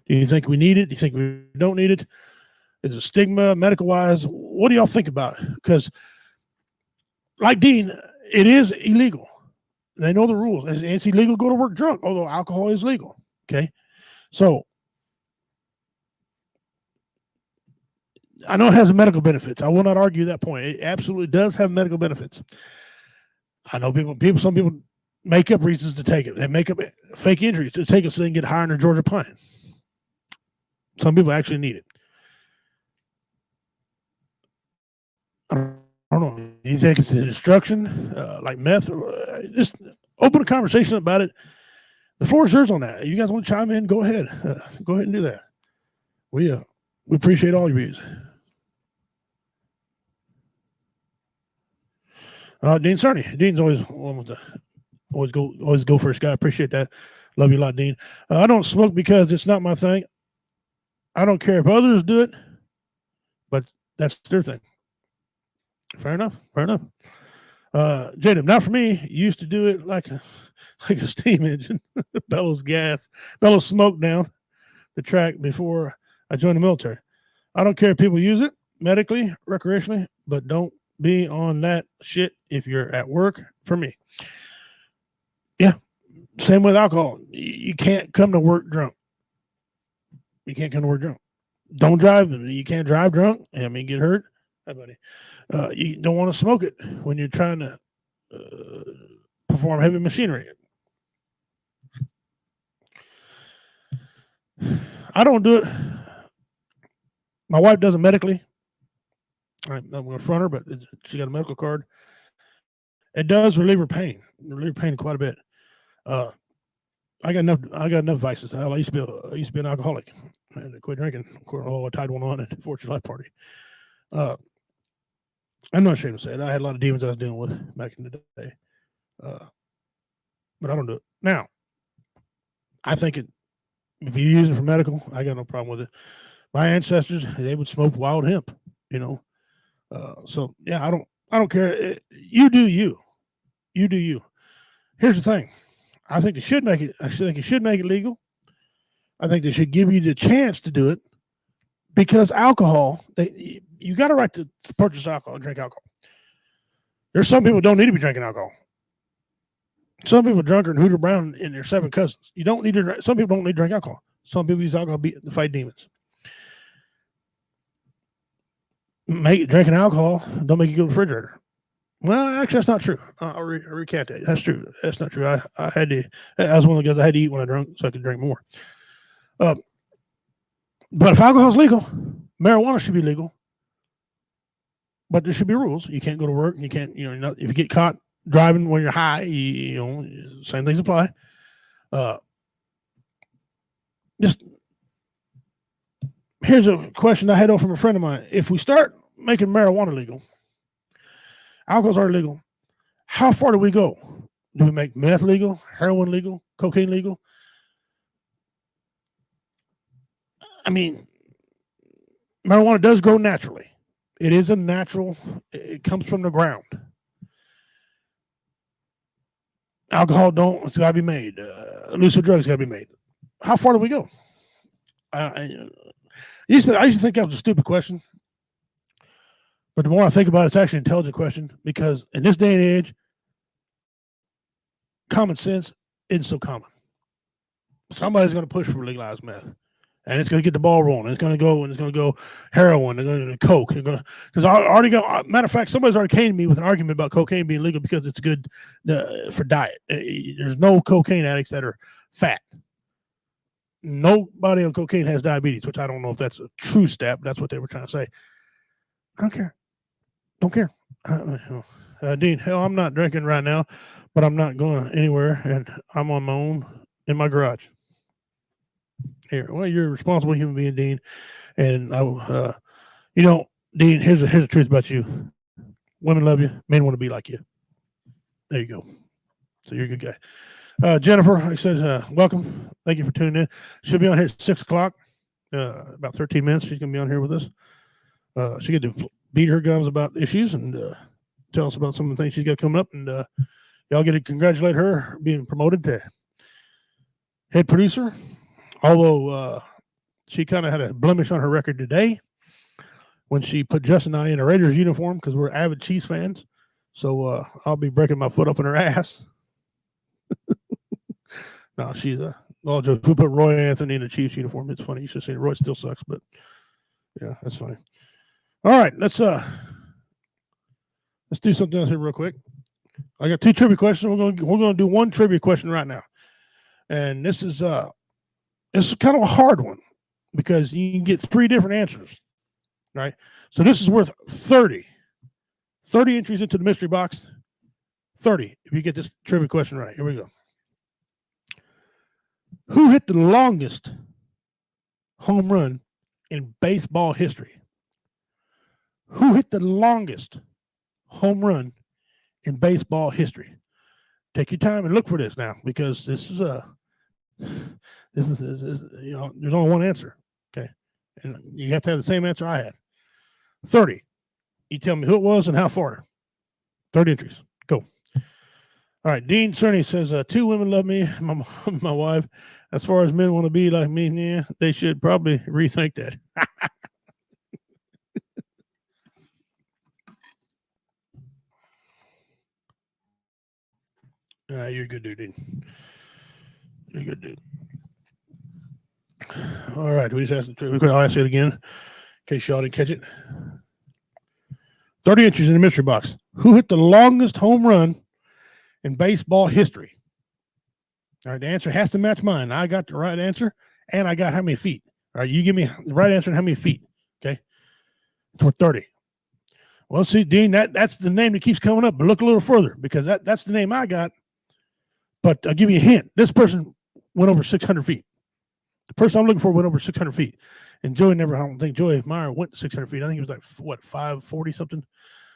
you think we need it? Do you think we don't need it? Is it stigma, medical wise? What do y'all think about it? Because, like Dean, it is illegal. They know the rules. It's illegal to go to work drunk, although alcohol is legal. Okay, so I know it has medical benefits. I will not argue that point. It absolutely does have medical benefits. I know some people make up reasons to take it. They make up fake injuries to take it so they can get higher in their Georgia pine. Some people actually need it. I don't know. You think it's a destruction, like meth? Just open a conversation about it. The floor is yours on that. You guys want to chime in? Go ahead. Go ahead and do that. We appreciate all your views. Dean Cerny. Dean's always one with the always go first guy. Appreciate that. Love you a lot, Dean. I don't smoke because it's not my thing. I don't care if others do it, but that's their thing. Fair enough. Fair enough. Jaden, not for me. Used to do it like a steam engine. Bellows smoke down the track before I joined the military. I don't care if people use it medically, recreationally, but don't be on that shit if you're at work. For me, yeah, same with alcohol. You can't come to work drunk. You can't come to work drunk. Don't drive. You can't drive drunk. I mean, get hurt. Hi, buddy. You don't want to smoke it when you're trying to perform heavy machinery. I don't do it. My wife does it medically. I'm going to front her, but she got a medical card. It does relieve her pain. Quite a bit. I got enough vices. I used to be an alcoholic. I had to quit drinking. Of course, I tied one on at the 4th of July party. I'm not ashamed to say it. I had a lot of demons I was dealing with back in the day. But I don't do it. Now, I think if you use it for medical, I got no problem with it. My ancestors, they would smoke wild hemp, so yeah, I don't care. You do you. You do you. Here's the thing. I think they should make it. I think it should make it legal. I think they should give you the chance to do it because alcohol, you got a right to purchase alcohol and drink alcohol. There's some people who don't need to be drinking alcohol. Some people are drunker than Hooter Brown and their 7 cousins. You don't need to. Some people don't need to drink alcohol. Some people use alcohol to fight demons. Drinking alcohol don't make you go to the refrigerator. Well, actually, that's not true. I'll recant that. That's true. That's not true. I was one of the guys I had to eat when I drank so I could drink more. But if alcohol is legal, marijuana should be legal. But there should be rules. You can't go to work. You can't, if you get caught driving when you're high, same things apply. Just here's a question I had over from a friend of mine. If we start making marijuana legal, alcohol's already legal, how far do we go? Do we make meth legal, heroin legal, cocaine legal? I mean, marijuana does grow naturally. It is it comes from the ground. Alcohol it's got to be made. Illicit drugs got to be made. How far do we go? I used to think that was a stupid question. But the more I think about it, it's actually an intelligent question, because in this day and age, common sense isn't so common. Somebody's going to push for legalized meth, and it's going to get the ball rolling. It's going to go heroin. They're going to coke. Because I already got. Matter of fact, somebody's already came to me with an argument about cocaine being legal because it's good for diet. There's no cocaine addicts that are fat. Nobody on cocaine has diabetes, which I don't know if that's a true stat, but that's what they were trying to say. I don't care. Don't care. Dean, hell, I'm not drinking right now, but I'm not going anywhere, and I'm on my own in my garage. Here, well, you're a responsible human being, Dean, and Dean. Here's the truth about you: women love you, men want to be like you. There you go. So you're a good guy. Jennifer, I said, welcome. Thank you for tuning in. She'll be on here at 6:00. About 13 minutes. She's going to be on here with us. She get to beat her gums about issues and tell us about some of the things she's got coming up. And y'all get to congratulate her being promoted to head producer. Although she kind of had a blemish on her record today when she put Justin and I in a Raiders uniform because we're avid Chiefs fans. So I'll be breaking my foot up in her ass. No, she's all jokes. We put Roy Anthony in a Chiefs uniform. It's funny. You should say Roy still sucks, but yeah, that's funny. All right, let's do something else here real quick. I got 2 trivia questions. We're gonna do one trivia question right now, and this is kind of a hard one because you can get 3 different answers, right? So this is worth 30 entries into the mystery box. 30 if you get this trivia question right. Here we go. Who hit the longest home run in baseball history? Who hit the longest home run in baseball history? Take your time and look for this now, because this is there's only one answer. Okay. And you have to have the same answer I had. 30. You tell me who it was and how far. 30 entries. Go. All right. Dean Cerny says, 2 women love me, my wife. As far as men want to be like me, yeah, they should probably rethink that. You're a good dude, Dean. You're a good dude. All right. I'll ask it again in case y'all didn't catch it. 30 entries in the mystery box. Who hit the longest home run in baseball history? All right. The answer has to match mine. I got the right answer, and I got how many feet. All right. You give me the right answer and how many feet. Okay. It's worth 30. Well, see, Dean, that's the name that keeps coming up, but look a little further, because that's the name I got. But I'll give you a hint. This person went over 600 feet. The person I'm looking for went over 600 feet. And I don't think Joey Meyer went 600 feet. I think he was like, 540 something.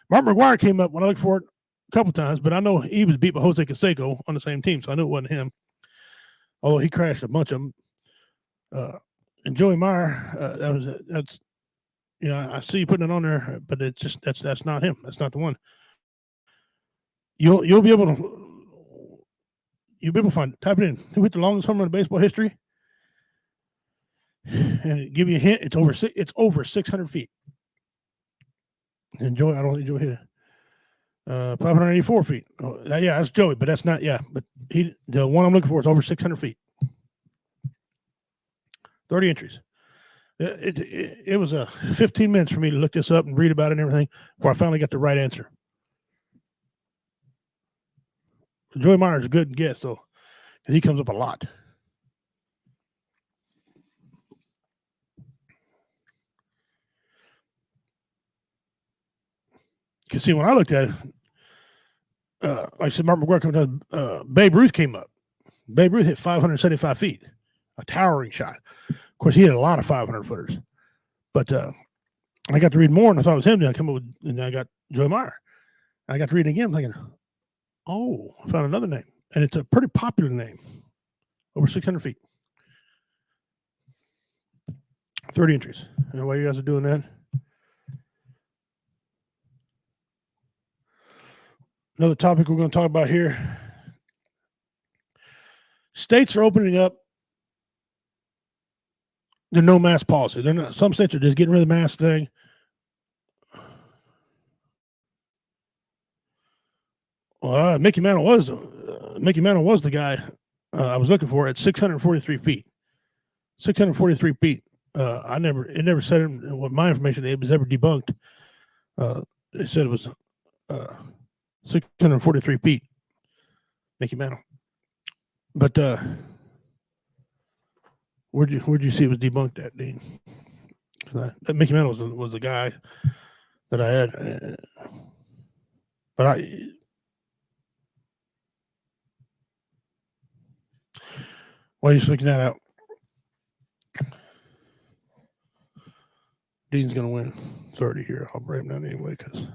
Mark McGuire came up when I looked for it a couple times, but I know he was beat by Jose Canseco on the same team, so I knew it wasn't him. Although he crashed a bunch of them. And Joey Meyer, that's I see you putting it on there, but it's just that's not him. That's not the one. You'll be able to find it. Type it in. Who hit the longest home run in baseball history? And give you a hint. It's over 600 feet. And Joey, I don't think Joey hit it. 584 feet. Oh, yeah, that's Joey, but that's not. Yeah, but the one I'm looking for is over 600 feet. 30 entries. It was 15 minutes for me to look this up and read about it and everything before I finally got the right answer. Joey Meyer's a good guess, though, because he comes up a lot. Because, see, when I looked at it, like I said, Mark McGuire comes down, Babe Ruth came up. Babe Ruth hit 575 feet, a towering shot. Of course, he had a lot of 500-footers. But I got to read more, and I thought it was him. Then I come up with, and I got Joey Meyer. I got to read it again. I'm thinking, oh, I found another name. And it's a pretty popular name. Over 600 feet. 30 entries. And while you guys are doing that, another topic we're going to talk about here. States are opening up the no mask policy. They're not. Some states are just getting rid of the mask thing. Well, Mickey Mantle was the guy I was looking for at 643 feet. 643 feet. It never said in what my information it was ever debunked. They said it was 643 feet. Mickey Mantle. But where'd you see it was debunked at, Dean? That Mickey Mantle was the guy that I had. But why are you speaking that out? Dean's going to win 30 here. I'll break him down anyway because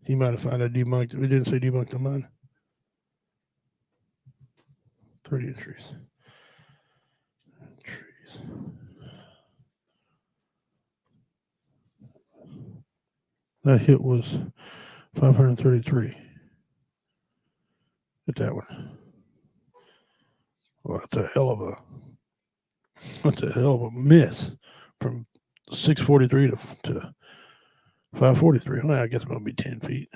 he might have found a debunked. We didn't say debunked on mine. 30 entries. That hit was 533. Get that one. Well, that's a hell of a miss from 643 to 543. Well, I guess it's going to be 10 feet.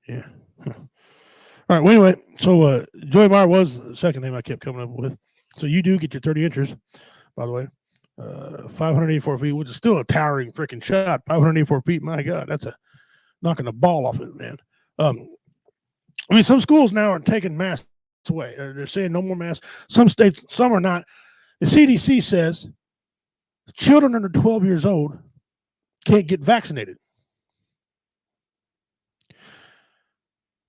Yeah. Huh. All right. Well, anyway, so Joey Meyer was the second name I kept coming up with. So you do get your 30 inches, by the way. 584 feet, which is still a towering freaking shot. 584 feet. My God, that's knocking the ball off it, man. I mean, some schools now are taking masks away. They're saying no more masks. Some states, some are not. The CDC says children under 12 years old can't get vaccinated.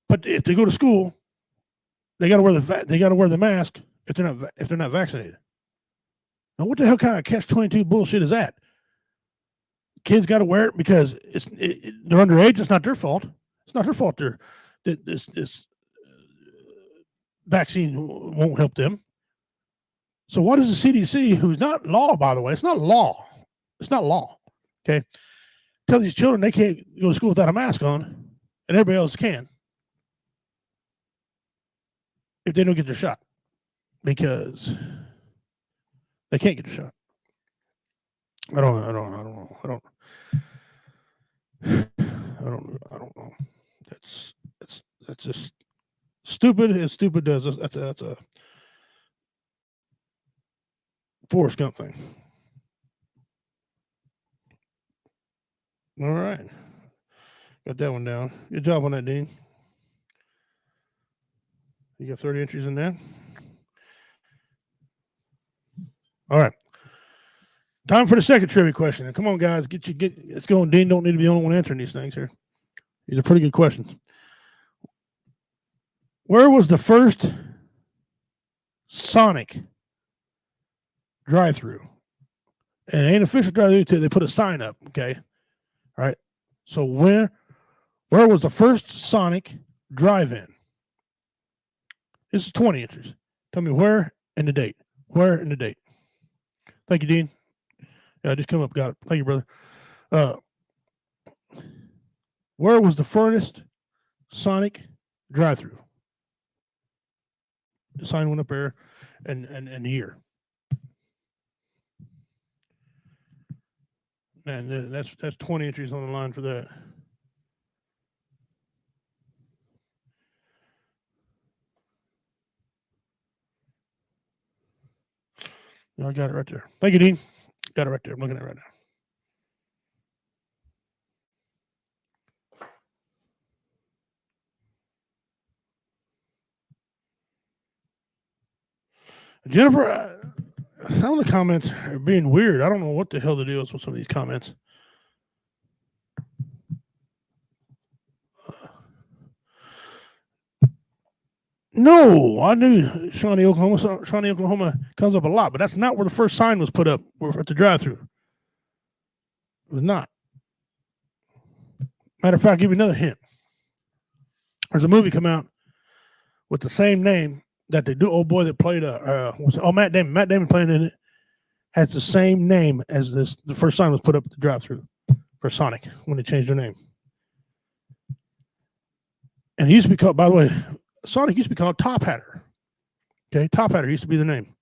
But if they go to school, they got to wear the mask if they're not vaccinated. Now, what the hell kind of catch-22 bullshit is that? Kids got to wear it because they're underage. It's not their fault. It's not their fault. This vaccine won't help them. So what does the CDC, who's not law, by the way, it's not law. It's not law. Okay. Tell these children they can't go to school without a mask on, and everybody else can if they don't get their shot because they can't get the shot. I don't know. That's just stupid. As stupid does. That's a Forrest Gump thing. All right. Got that one down. Good job on that, Dean. You got 30 entries in there. All right. Time for the second trivia question. Come on, guys. Let's go. Dean don't need to be the only one answering these things here. These are pretty good questions. Where was the first Sonic drive-through? And it ain't official drive-through until they put a sign up, okay? All right. So where was the first Sonic drive-in? This is 20 inches. Tell me where and the date. Where and the date. Thank you, Dean. Yeah, I just come up, got it. Thank you, brother. Where was the furthest Sonic drive-through? The sign went up there, and the year. And that's 20 entries on the line for that. I got it right there. Thank you, Dean. Got it right there. I'm looking at it right now. Jennifer, some of the comments are being weird. I don't know what the hell the deal is with some of these comments. No, I knew Shawnee, Oklahoma. Shawnee, Oklahoma comes up a lot, but that's not where the first sign was put up at the drive-thru. It was not. Matter of fact, I'll give you another hint. There's a movie come out with the same name that the old boy that played Matt Damon. Matt Damon playing in it has the same name as this. The first sign was put up at the drive-thru for Sonic when they changed their name. And he used to be called, by the way, Sonic used to be called Top Hatter. Okay, Top Hatter used to be the name.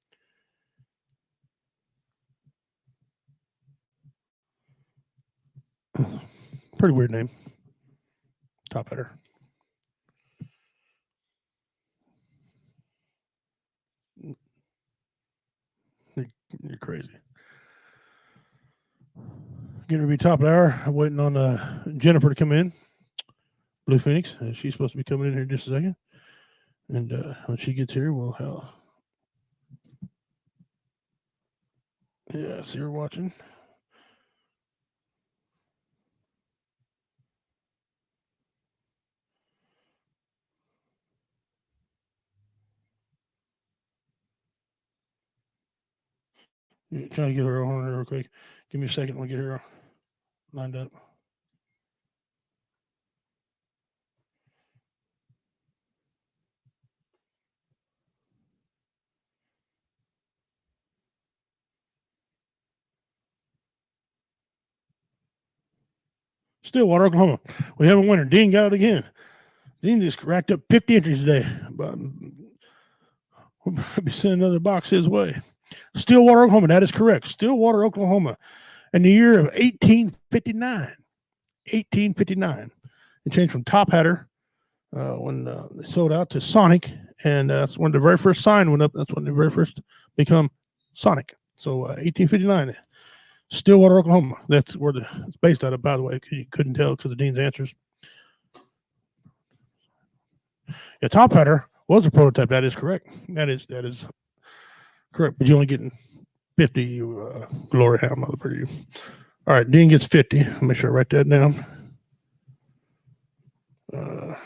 Pretty weird name. Top Hatter. You're crazy. Getting to be top of the hour. I'm waiting on Jennifer to come in. Blue Phoenix. She's supposed to be coming in here in just a second. And when she gets here, we'll have. Yeah, so you're watching. Trying to get her on real quick. Give me a second. We'll get her lined up. Stillwater, Oklahoma. We have a winner. Dean got it again. Dean just racked up 50 entries today. But we'll be sending another box his way. Stillwater, Oklahoma. That is correct. Stillwater, Oklahoma. In the year of 1859. 1859. It changed from Top Hatter when they sold out to Sonic. And that's when the very first sign went up. That's when the very first become Sonic. So 1859. Stillwater, Oklahoma. That's where it's based out of, by the way. You couldn't tell because of Dean's answers. Yeah, Top Hatter was a prototype. That is correct. That is correct. But you're only getting 50 Glory Hound Mother per you. All right, Dean gets 50. I'll make sure I write that down. All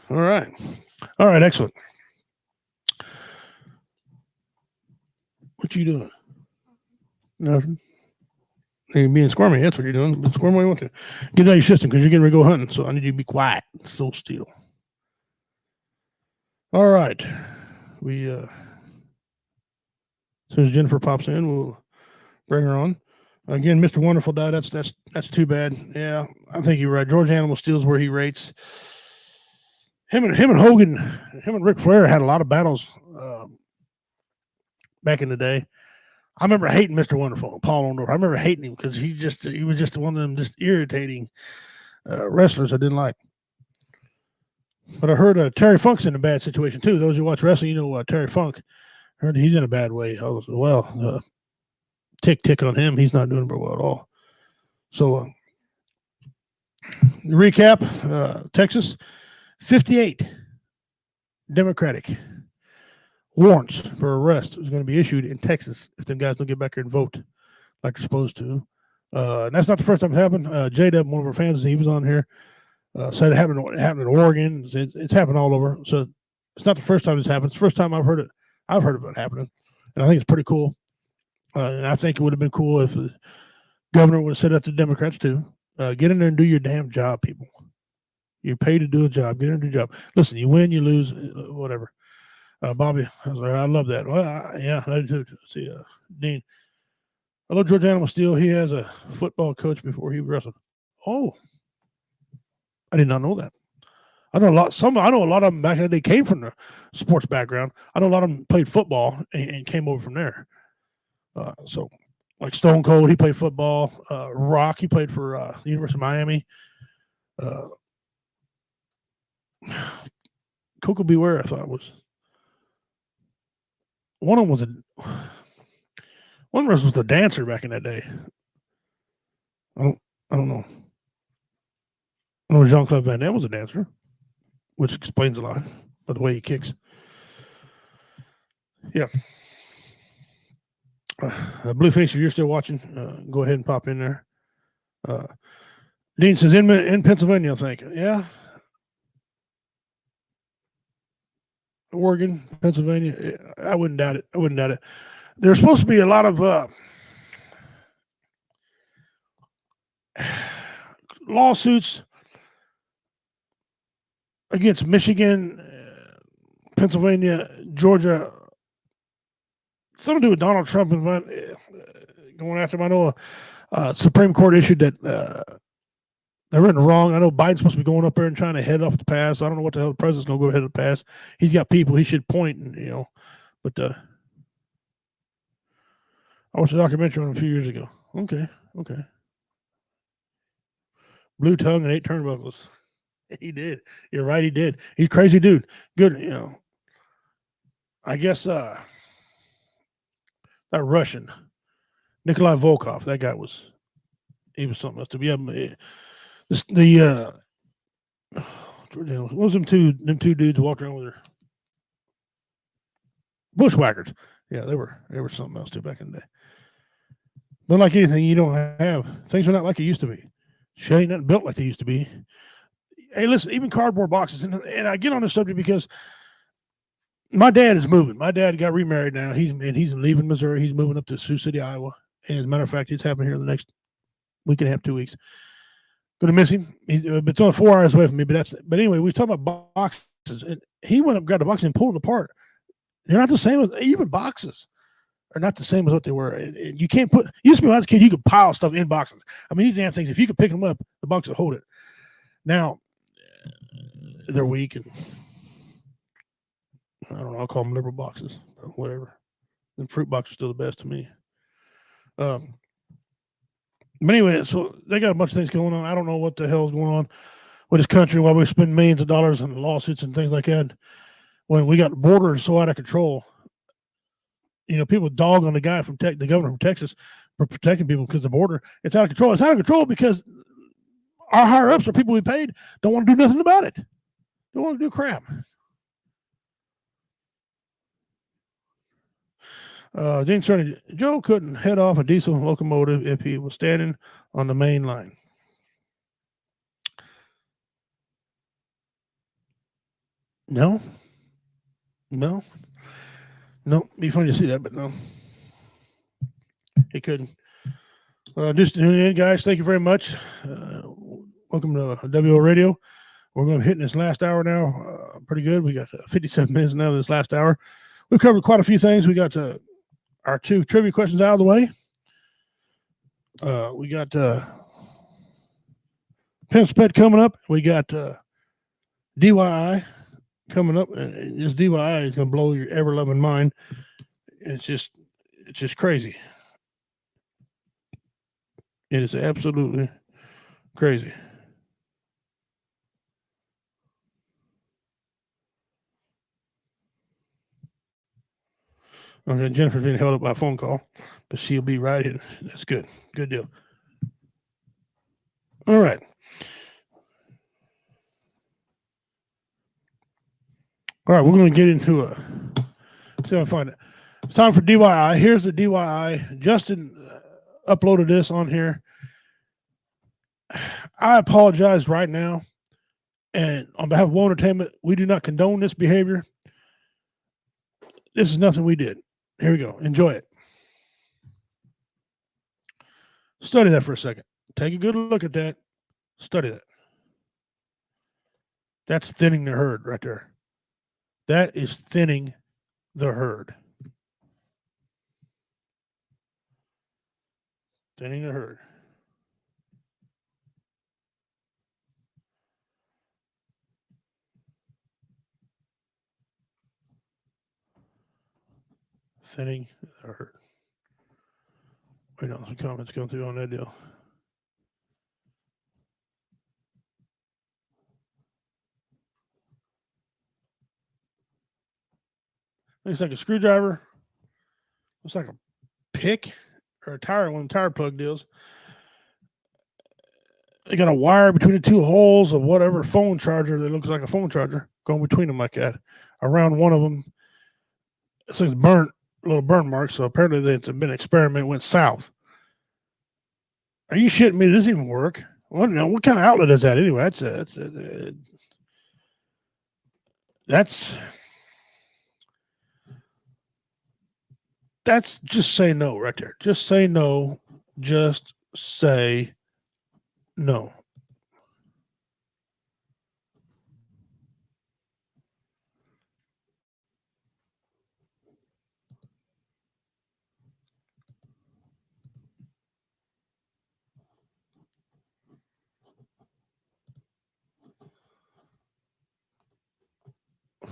right. All right, excellent. What you doing? Nothing. You're being squirmy. That's what you're doing. Squirm where you want to. Get out of your system because you're getting ready to go hunting. So I need you to be quiet. So still. All right. We as soon as Jennifer pops in, we'll bring her on. Again, Mr. Wonderful died. That's too bad. Yeah, I think you're right. George Animal Steel's where he rates. Him and Hogan, him and Ric Flair had a lot of battles back in the day. I remember hating Mr. Wonderful, Paul Orndorff. I remember hating him because he was just one of them just irritating wrestlers I didn't like. But I heard Terry Funk's in a bad situation too. Those who watch wrestling, you know Terry Funk. I heard he's in a bad way. Well, tick on him. He's not doing very well at all. So, recap: Texas, 58 Democratic warrants for arrest is going to be issued in Texas if them guys don't get back here and vote like they're supposed to. And that's not the first time it happened. J-Dub, one of our fans, he was on here, said it happened in Oregon. It's happened all over. So it's not the first time it's happened. It's the first time I've heard it. I've heard of it happening. And I think it's pretty cool. And I think it would have been cool if the governor would have said that to the Democrats too. Get in there and do your damn job, people. You're paid to do a job. Get in there and do your job. Listen, you win, you lose, whatever. Bobby, I love that. Well, yeah, I do too. See, Dean. Hello, George Animal Steel. He has a football coach before he wrestled. Oh, I did not know that. I know a lot. I know a lot of them back in the day came from the sports background. I know a lot of them played football and came over from there. So, like Stone Cold, he played football. Rock, he played for the University of Miami. Coco Beware, I thought was. One of them was a dancer back in that day. I don't know. I know Jean-Claude Van Damme was a dancer, which explains a lot by the way he kicks. Yeah. Blueface, if you're still watching, go ahead and pop in there. Dean says in Pennsylvania, I think. Yeah. Oregon, Pennsylvania. I wouldn't doubt it. There's supposed to be a lot of lawsuits against Michigan, Pennsylvania, Georgia. Something to do with Donald Trump and going after him. I know a Supreme Court issued that They're written wrong. I know Biden's supposed to be going up there and trying to head off the pass. I don't know what the hell the president's going to go ahead of the pass. He's got people he should point, and but I watched a documentary on him a few years ago. Okay. Blue tongue and 8 turnbuckles. He did. You're right, he did. He's a crazy dude. Good, I guess that Russian, Nikolai Volkov, that guy he was something else to be. What was them two dudes walked around with their bushwhackers? Yeah, they were something else too back in the day. But like anything, you don't have things are not like it used to be. Shit ain't nothing built like they used to be. Hey, listen, even cardboard boxes, and I get on this subject because my dad is moving. My dad got remarried now. He's leaving Missouri. He's moving up to Sioux City, Iowa. And as a matter of fact, it's happening here in the next week and a half, 2 weeks. Going to miss him. It's only 4 hours away from me, but anyway, we talk about boxes, and he went up, grabbed the box, and pulled it apart. They're not the same as even boxes are not the same as what they were. And you can't used to be when I was a kid, you could pile stuff in boxes. I mean, these damn things, if you could pick them up, the box would hold it. Now they're weak, and I don't know. I'll call them liberal boxes, but whatever. The fruit box is still the best to me. But anyway, so they got a bunch of things going on. I don't know what the hell is going on with this country while we spend millions of dollars on lawsuits and things like that. When we got the border so out of control, people dog on the guy the governor from Texas for protecting people because the border, it's out of control. It's out of control because our higher ups, or people we paid, don't want to do nothing about it. Don't want to do crap. James Cerny, Joe couldn't head off a diesel locomotive if he was standing on the main line. No. Be funny to see that, but no. He couldn't. Just tuning in, guys. Thank you very much. Welcome to WO Radio. We're going to be hitting this last hour now. Pretty good. We got 57 minutes now this last hour. We've covered quite a few things. We got our 2 trivia questions out of the way. We got Pimp's Pet coming up. We got DYI coming up. And this DYI is going to blow your ever-loving mind. It's just crazy. It is absolutely crazy. Okay, Jennifer's being held up by a phone call, but she'll be right in. That's good. Good deal. All right. All right, we're going to get into see if I can find it. It's time for DYI. Here's the DYI. Justin uploaded this on here. I apologize right now. And on behalf of WO Entertainment, we do not condone this behavior. This is nothing we did. Here we go. Enjoy it. Study that for a second. Take a good look at that. Study that. That's thinning the herd right there. That is thinning the herd. Thinning the herd. Thinning the herd. Wait on some comments going through on that deal. Looks like a screwdriver. Looks like a pick or a tire, one of the tire plug deals. They got a wire between the 2 holes of whatever phone charger that looks like a phone charger going between them like that. Around one of them, it says burnt, little burn mark. So apparently it's been an experiment, went south. Are you shitting me? Does this even work? Well, no, what kind of outlet is that anyway? That's just say no right there. Just say no. Just say no.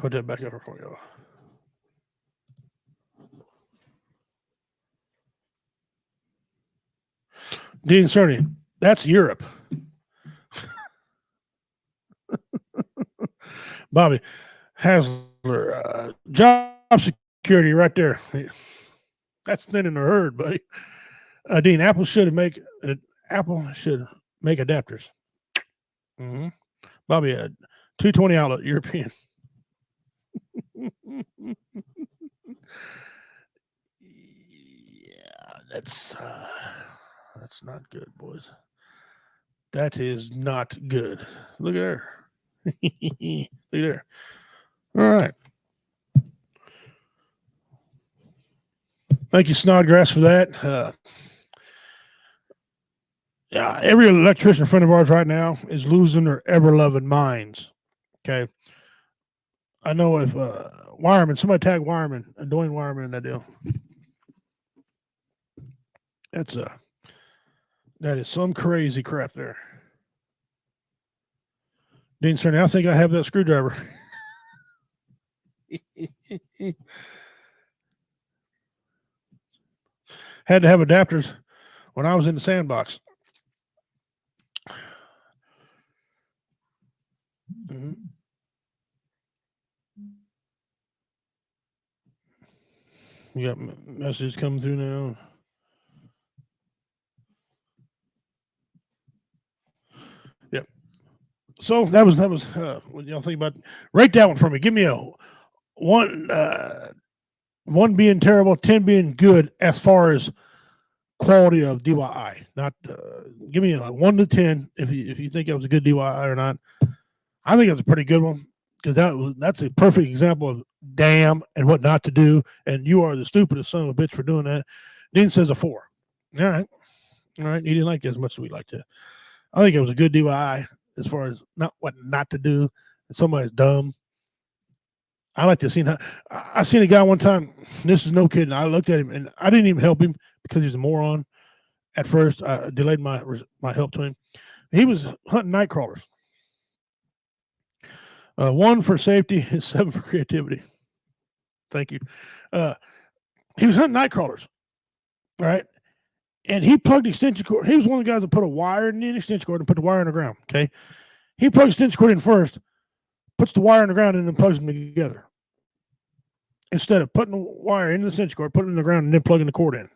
put that back up for you. Dean Cerny, that's Europe. Bobby Hasler, job security right there. That's thinning the herd, buddy. Dean, Apple should make adapters. Mm-hmm. Bobby, 220 outlet, European. Yeah, that's not good, boys. That is not good. Look at her. Look there. All right. Thank you, Snodgrass, for that. Yeah, every electrician friend of ours right now is losing their ever-loving minds. Okay. I know if Wireman, somebody tag Wireman, Dwayne Wireman in that deal. That is some crazy crap there. Dean Cerny, I think I have that screwdriver. Had to have adapters when I was in the sandbox. Mm-hmm. You got messages coming through now. Yep. So that was what y'all think about. Rate that one for me. Give me a one being terrible, 10 being good as far as quality of DIY. Not give me a 1 to 10 if you think it was a good DIY or not. I think it's a pretty good one because that's a perfect example of damn and what not to do. And you are the stupidest son of a bitch for doing that. Dean says a 4. All right. He didn't like it as much as we liked it. I think it was a good DIY as far as what not to do. And somebody's dumb. I like to see. I seen a guy one time. This is no kidding. I looked at him and I didn't even help him because he was a moron. At first, I delayed my help to him. He was hunting night crawlers. 1 for safety and 7 for creativity. Thank you. He was hunting night crawlers, right? And he plugged the extension cord. He was one of the guys that put a wire in the extension cord and put the wire in the ground. Okay, he plugs the extension cord in first, puts the wire in the ground, and then plugs them together. Instead of putting the wire in the extension cord, putting it in the ground, and then plugging the cord in.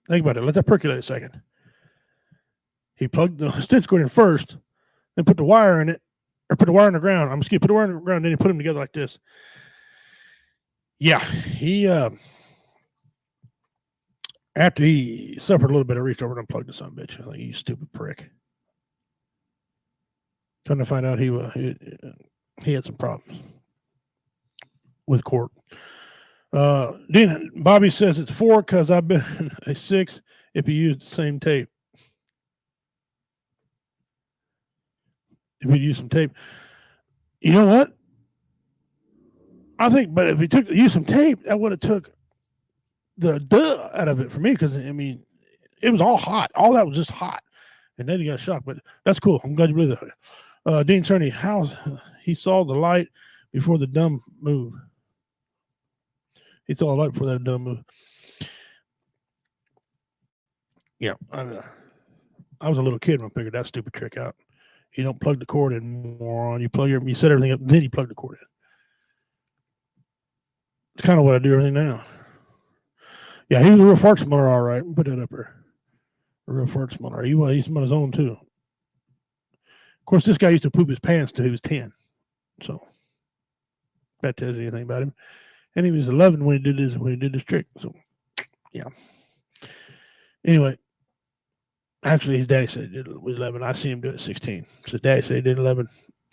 Think about it. Let that percolate a second. He plugged the extension cord in first, then put the wire in it, or put the wire in the ground. Put the wire in the ground, then he put them together like this. Yeah, he after he suffered a little bit, I reached over and unplugged the son of a bitch. I think you stupid prick. Come to find out he had some problems with court. Dean, Bobby says it's 4 because I've been a 6 if you use the same tape. If you use some tape. You know what? I think, but if he used some tape, that would have took the duh out of it for me because, I mean, it was all hot. All that was just hot. And then he got shocked, but that's cool. I'm glad you believe that. Dean Cerny, he saw the light before the dumb move. He saw the light before that dumb move. Yeah, I was a little kid when I figured that stupid trick out. You don't plug the cord in, moron. You set everything up, then you plug the cord in. It's kind of what I do everything now. Yeah, he was a real fart smeller, all right. Put that up there. A real fart smeller. He's on his own too. Of course, this guy used to poop his pants till he was 10. So that tells you anything about him. And he was 11 when he did this trick. So yeah. Anyway, actually, his daddy said he did it was 11. I seen him do it at 16. So daddy said he did 11.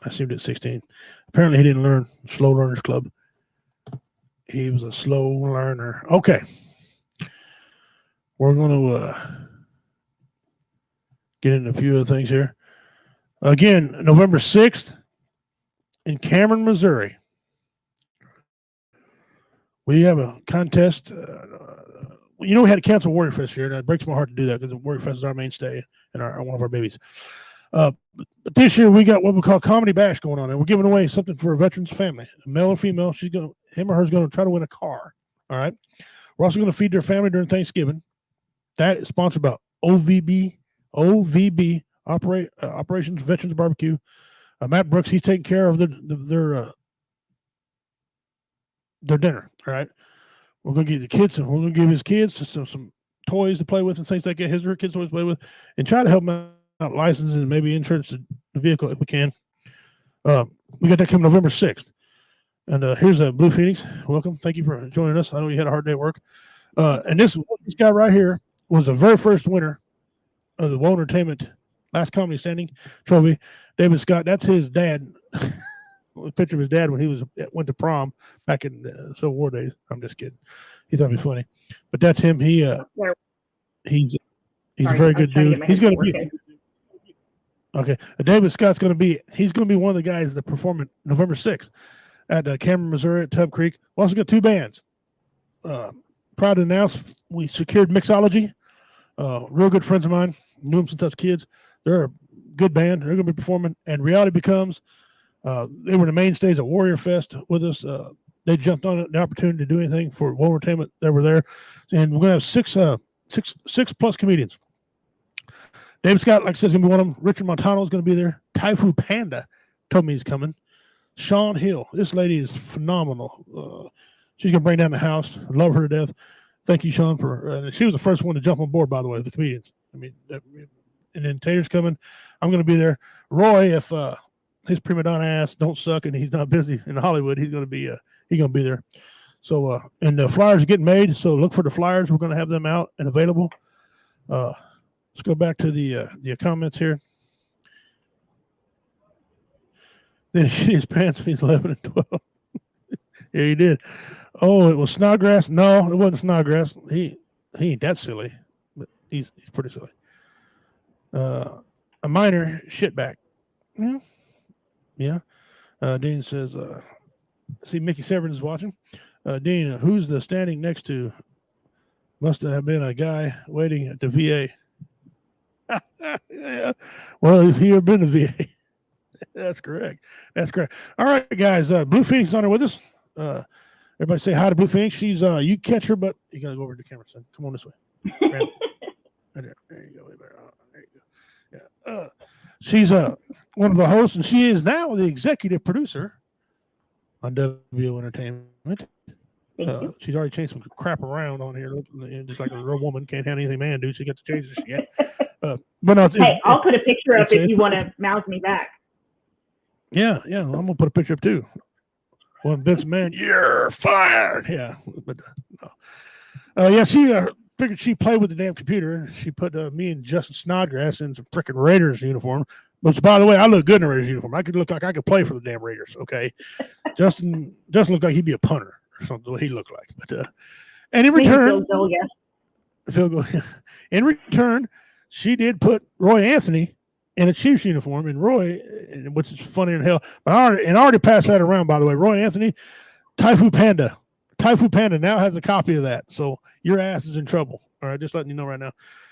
I seen him do it at 16. Apparently, he didn't learn. Slow Learners Club. He was a slow learner. Okay. We're going to get into a few other things here. Again, November 6th in Cameron, Missouri. We have a contest. We had to cancel Warrior Fest here, and it breaks my heart to do that because Warrior Fest is our mainstay and one of our babies. But this year we got what we call Comedy Bash going on, and we're giving away something for a veteran's family, male or female. Him or her's going to try to win a car. All right. We're also going to feed their family during Thanksgiving. That is sponsored by OVB Operations Veterans Barbecue. Matt Brooks, he's taking care of their dinner. All right. We're going to give the kids, and we're going to give his kids some toys to play with and things like that. Her kids toys to play with, and try to help them out licensing and maybe insurance the vehicle if we can. We got that coming November 6th. And here's Blue Phoenix. Welcome. Thank you for joining us. I know you had a hard day at work. And this guy right here was the very first winner of the World Entertainment Last Comedy Standing Trophy. David Scott, that's his dad. A picture of his dad when he went to prom back in Civil War days. I'm just kidding. He thought it'd be funny. But that's him. He's a very good dude. He's going to be okay. David Scott's going to be one of the guys that perform at November 6th at Cameron, Missouri at Tub Creek. We also got two bands. Proud to announce we secured Mixology. Real good friends of mine. Knew them since I was kids. They're a good band. They're going to be performing. And Reality Becomes. They were the mainstays at Warrior Fest with us. They jumped on the opportunity to do anything for World Entertainment. They were there. And we're going to have six plus comedians. David Scott, like I said, is going to be one of them. Richard Montano is going to be there. Taifu Panda told me he's coming. Sean Hill. This lady is phenomenal. She's going to bring down the house. I love her to death. Thank you, Sean. She was the first one to jump on board, by the way, the comedians. I mean, and then Tater's coming. I'm going to be there. Roy, if his prima donna ass don't suck and he's not busy in Hollywood, he's going to be there. So, and the flyers are getting made. So look for the flyers. We're going to have them out and available. Let's go back to the comments here. Then his pants, he's 11 and 12. Yeah, he did. Oh, it was Snodgrass. No, it wasn't Snodgrass. He ain't that silly, but he's pretty silly. A minor shitback. Yeah. Dean says, see, Mickey Severance is watching. Dean, who's the standing next to? Must have been a guy waiting at the VA. Yeah. Well, if you ever been to VA, that's correct. All right, guys. Blue Phoenix is on there with us. Everybody say hi to Blue Phoenix. She's you catch her, but you gotta go over to the camera, son. Come on this way. Right there. There you go. There you go. Yeah. She's one of the hosts, and she is now the executive producer on WO Entertainment. She's already changed some crap around on here, just like a real woman can't handle anything man do. She got to change this shit. But no, hey, I'll put a picture up if you want to mouth me back. Yeah, I'm gonna put a picture up too. One Vince Man, you're fired. Yeah, but no. Yeah, she figured she'd play with the damn computer. She put me and Justin Snodgrass in some freaking Raiders uniform. Which, by the way, I look good in a Raiders uniform. I could look like I could play for the damn Raiders. Okay, Justin looked like he'd be a punter or something. The way he looked like, but and in return, Phil Gold, in return, she did put Roy Anthony in a Chiefs uniform, and Roy, which is funny in hell. But I already passed that around, by the way. Roy Anthony, Taifu Panda now has a copy of that, so your ass is in trouble. All right, just letting you know right now.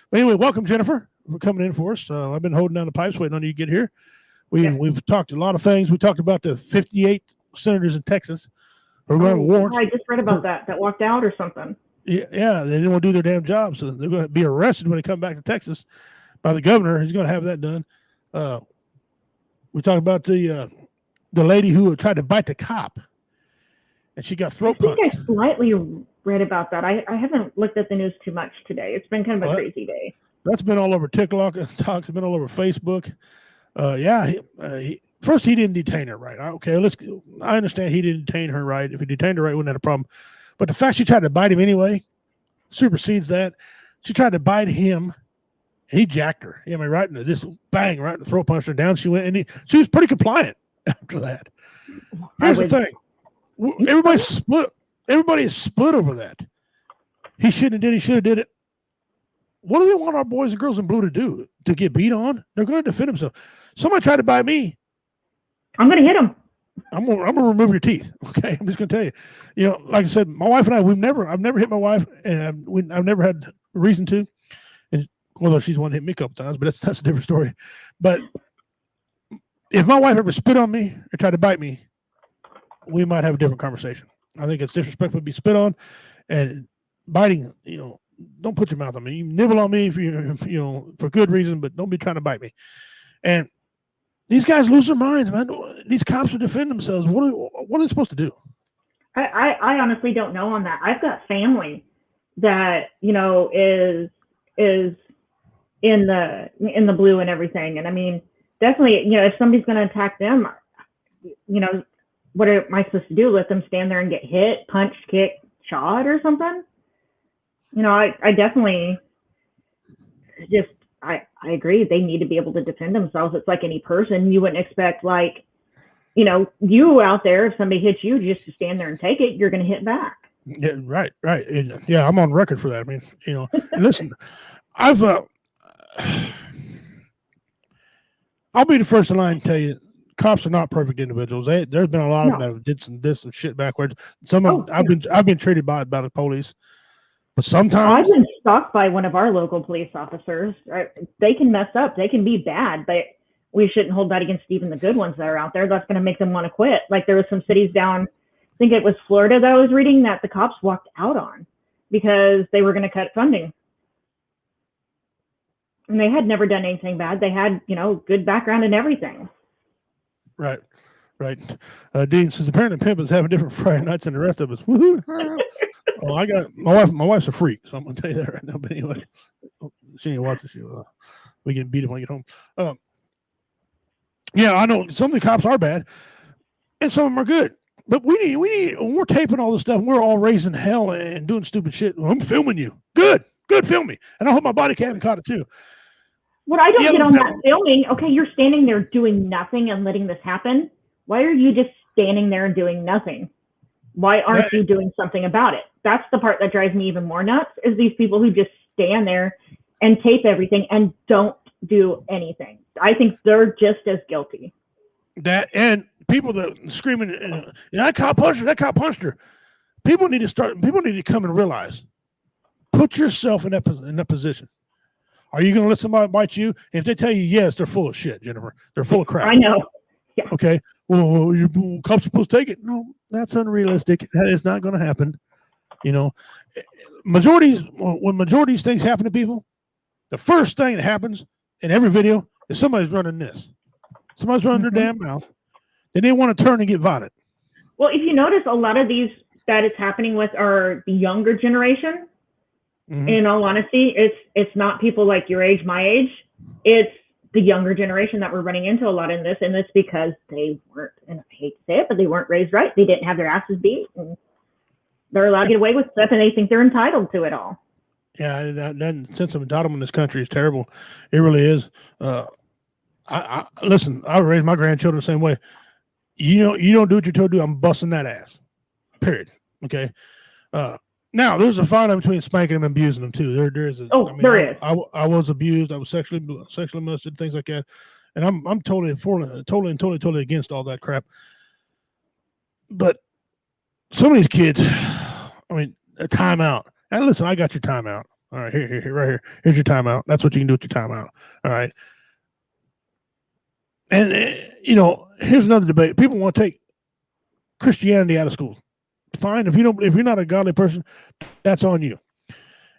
But anyway, welcome, Jennifer, for coming in for us. I've been holding down the pipes, waiting on you to get here. We've talked a lot of things. We talked about the 58 senators in Texas who are going to warrants. I just read about that walked out or something. Yeah, they didn't want to do their damn job, so they're going to be arrested when they come back to Texas by the governor. He's going to have that done. We talked about the lady who tried to bite the cop, and she got throat punched. I think I slightly read about that. I haven't looked at the news too much today. It's been kind of a crazy day. That's been all over TikTok. It's been all over Facebook. First, he didn't detain her right. Okay, I understand he didn't detain her right. If he detained her right, wouldn't have a problem. But the fact she tried to bite him anyway supersedes that. She tried to bite him. He jacked her. I mean, right in this bang, right in the throat, punched her down. She went, and she was pretty compliant after that. Here's the thing: everybody's split. Everybody is split over that. He shouldn't have did. He should have did it. What do they want our boys and girls in blue to do? To get beat on? They're going to defend themselves. Somebody tried to bite me. I'm going to hit him. I'm gonna remove your teeth. Okay, I'm just gonna tell you. You know, like I said, my wife and I, I've never hit my wife, and I've never had reason to. And although she's one hit me a couple times, but that's a different story. But if my wife ever spit on me or tried to bite me, we might have a different conversation. I think it's disrespectful to be spit on, and biting. Don't put your mouth on me. You nibble on me if you for good reason, but don't be trying to bite me. And these guys lose their minds, man. These cops will defend themselves. What are they supposed to do? I honestly don't know on that. I've got family that is in the blue and everything, and I mean, definitely, if somebody's going to attack them, what am I supposed to do? Let them stand there and get hit, punched, kicked, shot, or something? I definitely I agree. They need to be able to defend themselves. It's like any person. You wouldn't expect you out there, if somebody hits you, just to stand there and take it. You're going to hit back. Yeah, right. And, yeah, I'm on record for that. I mean, and listen, I'll be the first in line to tell you, cops are not perfect individuals. There's been a lot of them that did some shit backwards. Some of them, I've been treated by the police, but sometimes I've been stalked by one of our local police officers. They can mess up. They can be bad, but we shouldn't hold that against even the good ones that are out there. That's going to make them want to quit. Like there was some cities down, I think it was Florida that I was reading, that the cops walked out on because they were going to cut funding. And they had never done anything bad. They had, good background and everything. Right. Dean says apparently Pimp is having different Friday nights than the rest of us. Woohoo! Well, I got my wife's a freak, so I'm gonna tell you that right now. But anyway, she ain't watching. We get beat him when we get home. Yeah, I know some of the cops are bad, and some of them are good. But we need when we're taping all this stuff, and we're all raising hell and doing stupid shit. Well, I'm filming you. Good, film me, and I hope my body cam caught it too. What I don't get on that filming, okay, you're standing there doing nothing and letting this happen. Why are you just standing there and doing nothing? Why aren't you doing something about it? That's the part that drives me even more nuts, is these people who just stand there and tape everything and don't do anything. I think they're just as guilty. That, and people that screaming, that cop punched her. People need to come and realize, put yourself in that position. Are you going to let somebody bite you? If they tell you yes, they're full of shit, Jennifer. They're full of crap. I know. Yeah. Okay. Well, cops are supposed to take it. No, that's unrealistic. That is not going to happen. When majority of these things happen to people, the first thing that happens in every video is somebody's running this. Somebody's running their damn mouth. Then they want to turn and get violent. Well, if you notice, a lot of these that it's happening with are the younger generation. Mm-hmm. In all honesty, it's not people like your age, my age. It's the younger generation that we're running into a lot in this, and it's because they weren't, and I hate to say it, but they weren't raised right. They didn't have their asses beat, and they're allowed to get away with stuff, and they think they're entitled to it all. Yeah, that sense of entitlement in this country is terrible. It really is. Listen, I raised my grandchildren the same way. You don't do what you're told to do, I'm busting that ass. Period. Okay. Now there's a fine between spanking them and abusing them too. There is. There is. I was abused. I was sexually molested, things like that, and I'm totally against all that crap. But some of these kids, I mean, a timeout. And listen, I got your timeout. All right, here, right here. Here's your timeout. That's what you can do with your timeout. All right. And here's another debate. People want to take Christianity out of schools. Fine. If you're not a godly person, that's on you.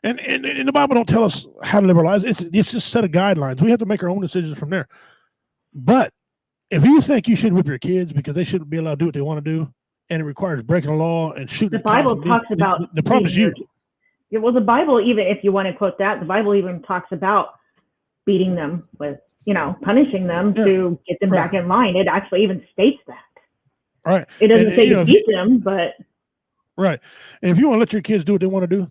And the Bible don't tell us how to live our lives. It's just a set of guidelines. We have to make our own decisions from there. But if you think you should whip your kids because they shouldn't be allowed to do what they want to do, and it requires breaking the law and shooting, the Bible talks about the problem is you. Well, the Bible, even if you want to quote that, the Bible even talks about beating them with, punishing them to get them back in line. It actually even states that. Right. It doesn't say to beat them, but. Right. And if you want to let your kids do what they want to do,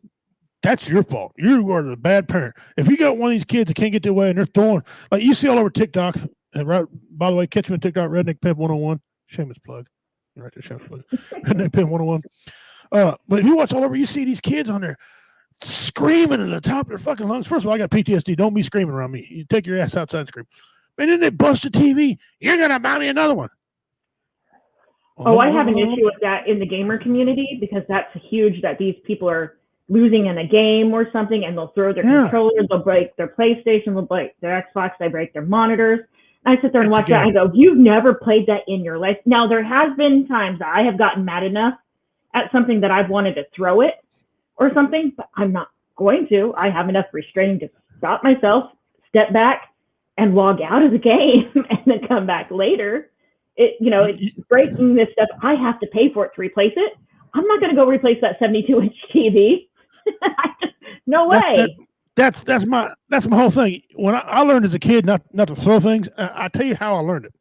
that's your fault. You are the bad parent. If you got one of these kids that can't get their way and they're throwing, like you see all over TikTok, and right, by the way, catch me on TikTok, Redneck Pimp 101. Shameless plug. Right there, shameless plug. Redneck Pimp 101. But if you watch all over, you see these kids on there screaming at the top of their fucking lungs. First of all, I got PTSD. Don't be screaming around me. You take your ass outside and scream. And then they bust the TV. You're going to buy me another one. I have an issue with that in the gamer community because that's huge that these people are losing in a game or something and they'll throw their controllers, they'll break their PlayStation, they'll break their Xbox, they break their monitors. I sit there and That's a watch that. I game. go, you've never played that in your life. Now, there has been times that I have gotten mad enough at something that I've wanted to throw it or something, but I'm not going to. I have enough restraining to stop myself, step back, and log out of the game and then come back later. It's breaking this stuff. I have to pay for it to replace it. I'm not going to go replace that 72-inch TV. No way. That's my whole thing. When I learned as a kid not to throw things, I tell you how I learned it.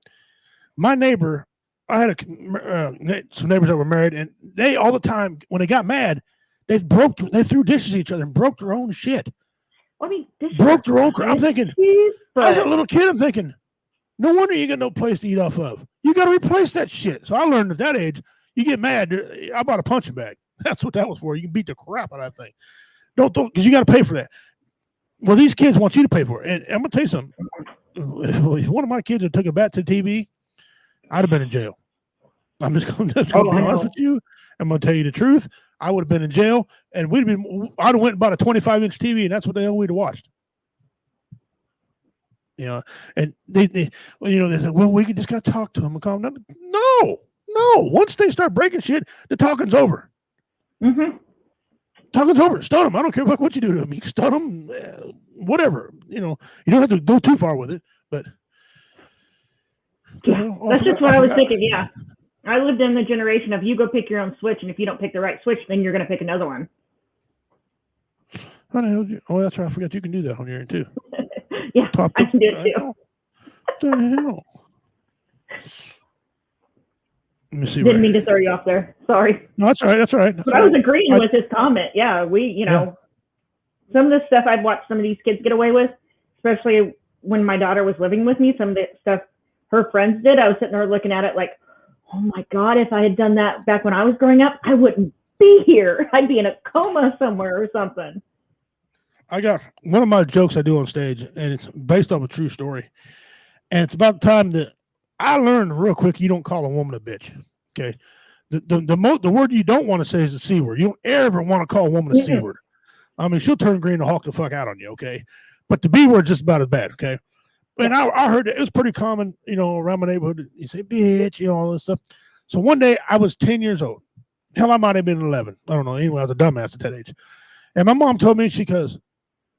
My neighbor, I had some neighbors that were married, and they all the time when they got mad, they threw dishes at each other and broke their own shit. I mean, Broke their own. I'm thinking, as a little kid, I'm thinking, no wonder you got no place to eat off of. You got to replace that shit. So I learned at that age, you get mad. I bought a punching bag. That's what that was for. You can beat the crap out of that thing. Don't because you got to pay for that. Well, these kids want you to pay for it. And I'm going to tell you something. If one of my kids had took a bat to the TV, I'd have been in jail. I'm just going to be honest with you. I'm going to tell you the truth. I would have been in jail, and I'd have went and bought a 25-inch TV, and that's what the hell we'd have watched. And they said, well, we just got to talk to them and calm down. No. Once they start breaking shit, the talking's over. Mm-hmm. Talking's over. Stun them. I don't care what you do to them. You can stun them, whatever. You don't have to go too far with it. But that's just what I was thinking. Yeah, I lived in the generation of you go pick your own switch, and if you don't pick the right switch, then you're going to pick another one. How the hell oh, that's right. I forgot you can do that on your end too. Yeah, I can do it too. What the hell? Let me see. Didn't mean to throw you off there. Sorry. No, that's all right. That's all right. But I was agreeing with his comment. Yeah, some of the stuff I've watched some of these kids get away with, especially when my daughter was living with me, some of the stuff her friends did, I was sitting there looking at it like, oh my God, if I had done that back when I was growing up, I wouldn't be here. I'd be in a coma somewhere or something. I got one of my jokes I do on stage, and it's based off a true story. And it's about the time that I learned real quick, you don't call a woman a bitch. Okay. The word you don't want to say is the C word. You don't ever want to call a woman a C word. I mean, she'll turn green and hawk the fuck out on you. Okay. But the B word just about as bad. Okay. And I heard it was pretty common, around my neighborhood. You say bitch, all this stuff. So one day I was 10 years old. Hell, I might have been 11. I don't know. Anyway, I was a dumbass at that age. And my mom told me, she goes,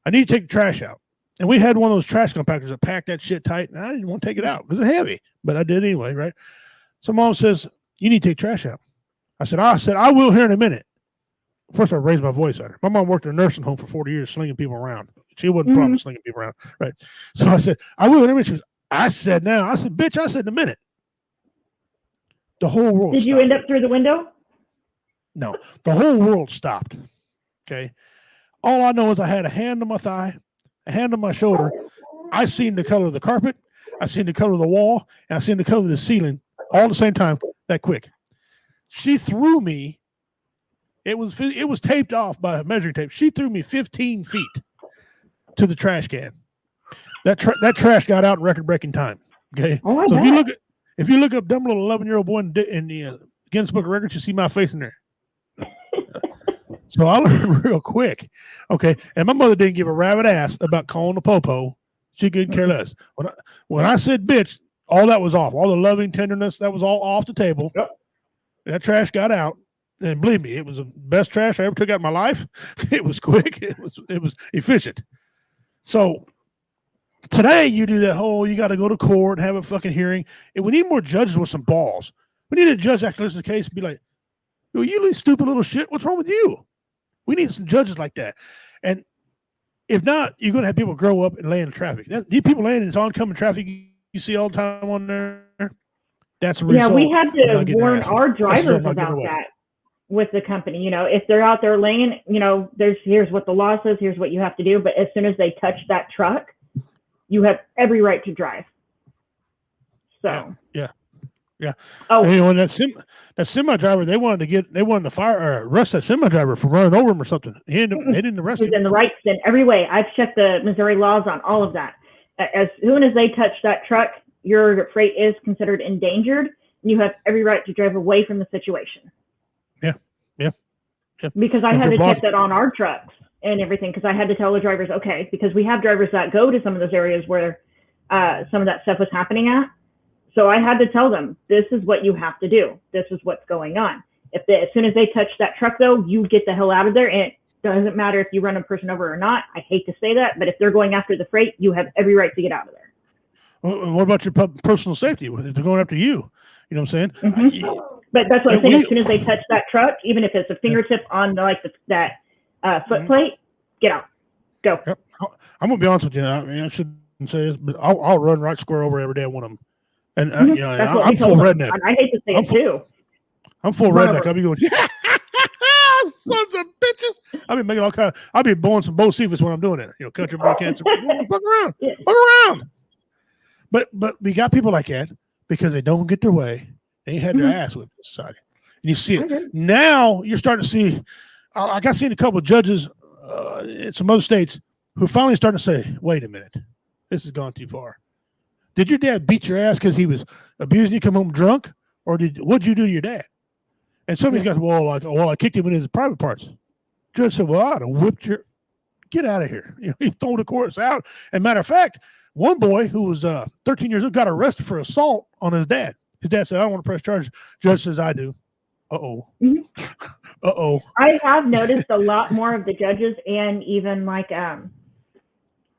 I need to take the trash out. And we had one of those trash compactors that packed that shit tight, and I didn't want to take it out because it's heavy, but I did anyway, right? So mom says, you need to take trash out. I said, I will here in a minute. First, I raised my voice at her. My mom worked in a nursing home for 40 years, slinging people around. She wasn't problem slinging people around, right? So I said, I will in a minute. She goes, I said now. I said, bitch, I said in a minute. The whole world Did stopped. you end up through the window? No, the whole world stopped. Okay. All I know is I had a hand on my thigh, a hand on my shoulder. I seen the color of the carpet. I seen the color of the wall. And I seen the color of the ceiling all at the same time that quick. She threw me. It was taped off by a measuring tape. She threw me 15 feet to the trash can. That trash got out in record-breaking time. Okay. Oh, so if you look up dumb little 11-year-old boy in the Guinness Book of Records, you see my face in there. So I learned real quick. Okay. And my mother didn't give a rabbit ass about calling the popo. She couldn't care less. When I said bitch, all that was off. All the loving tenderness, that was all off the table. Yep. That trash got out. And believe me, it was the best trash I ever took out in my life. It was quick. It was efficient. So today you do that whole, you got to go to court and have a fucking hearing. And we need more judges with some balls. We need a judge that can listen to the case and be like, "Yo, you little stupid little shit. What's wrong with you?" We need some judges like that. And if not, you're going to have people grow up and lay in traffic. These people laying in this oncoming traffic you see all the time on there, that's a result. Yeah, we had to warn our drivers about that with the company. If they're out there laying, here's what the law says, here's what you have to do. But as soon as they touch that truck, you have every right to drive. So yeah. Oh, when that semi driver, they wanted to fire or arrest that semi driver for running over him or something. They didn't arrest him. He's in the rights in every way. I've checked the Missouri laws on all of that. As soon as they touch that truck, your freight is considered endangered, and you have every right to drive away from the situation. Yeah. Because I had to check that on our trucks and everything, because I had to tell the drivers, okay, because we have drivers that go to some of those areas where some of that stuff was happening at. So I had to tell them, this is what you have to do. This is what's going on. As soon as they touch that truck, though, you get the hell out of there. And it doesn't matter if you run a person over or not. I hate to say that, but if they're going after the freight, you have every right to get out of there. Well, what about your personal safety? If they're going after you, you know what I'm saying? But that's what I'm saying. As soon as they touch that truck, even if it's a fingertip on that foot plate, get out. Go. Yep. I'm going to be honest with you. I mean, I shouldn't say this, but I'll run right square over every day at one of them. And I'm full redneck. I hate to say it too. I'm full redneck. I'll be going, sons of bitches. I'll be making all kind of. I'll be blowing some Bocephus when I'm doing it. Country boy cancer. Fuck around. Fuck around. But we got people like that because they don't get their way. They ain't had their ass whipped in society. And you see it. Now you're starting to see. Like I've seen a couple of judges in some other states who finally starting to say, "Wait a minute, this has gone too far. Did your dad beat your ass because he was abusing you, come home drunk, or what'd you do to your dad?" And some of these guys, I kicked him in his private parts. Judge said, "Well, I'd have whipped your. Get out of here." He threw the courts out. And matter of fact, one boy who was 13 years old got arrested for assault on his dad. His dad said, "I don't want to press charges." Judge says, "I do." Uh-oh. Uh-oh. I have noticed a lot more of the judges and even like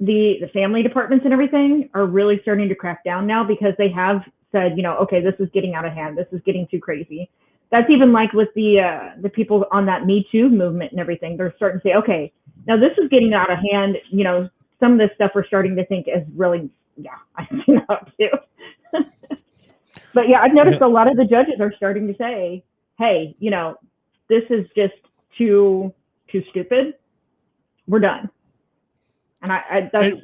the family departments and everything are really starting to crack down now because they have said, okay, this is getting out of hand. This is getting too crazy. That's even like with the people on that Me Too movement and everything. They're starting to say, okay, now this is getting out of hand. Some of this stuff we're starting to think is really, I see that too. But yeah, I've noticed a lot of the judges are starting to say, hey, this is just too stupid. We're done. And that's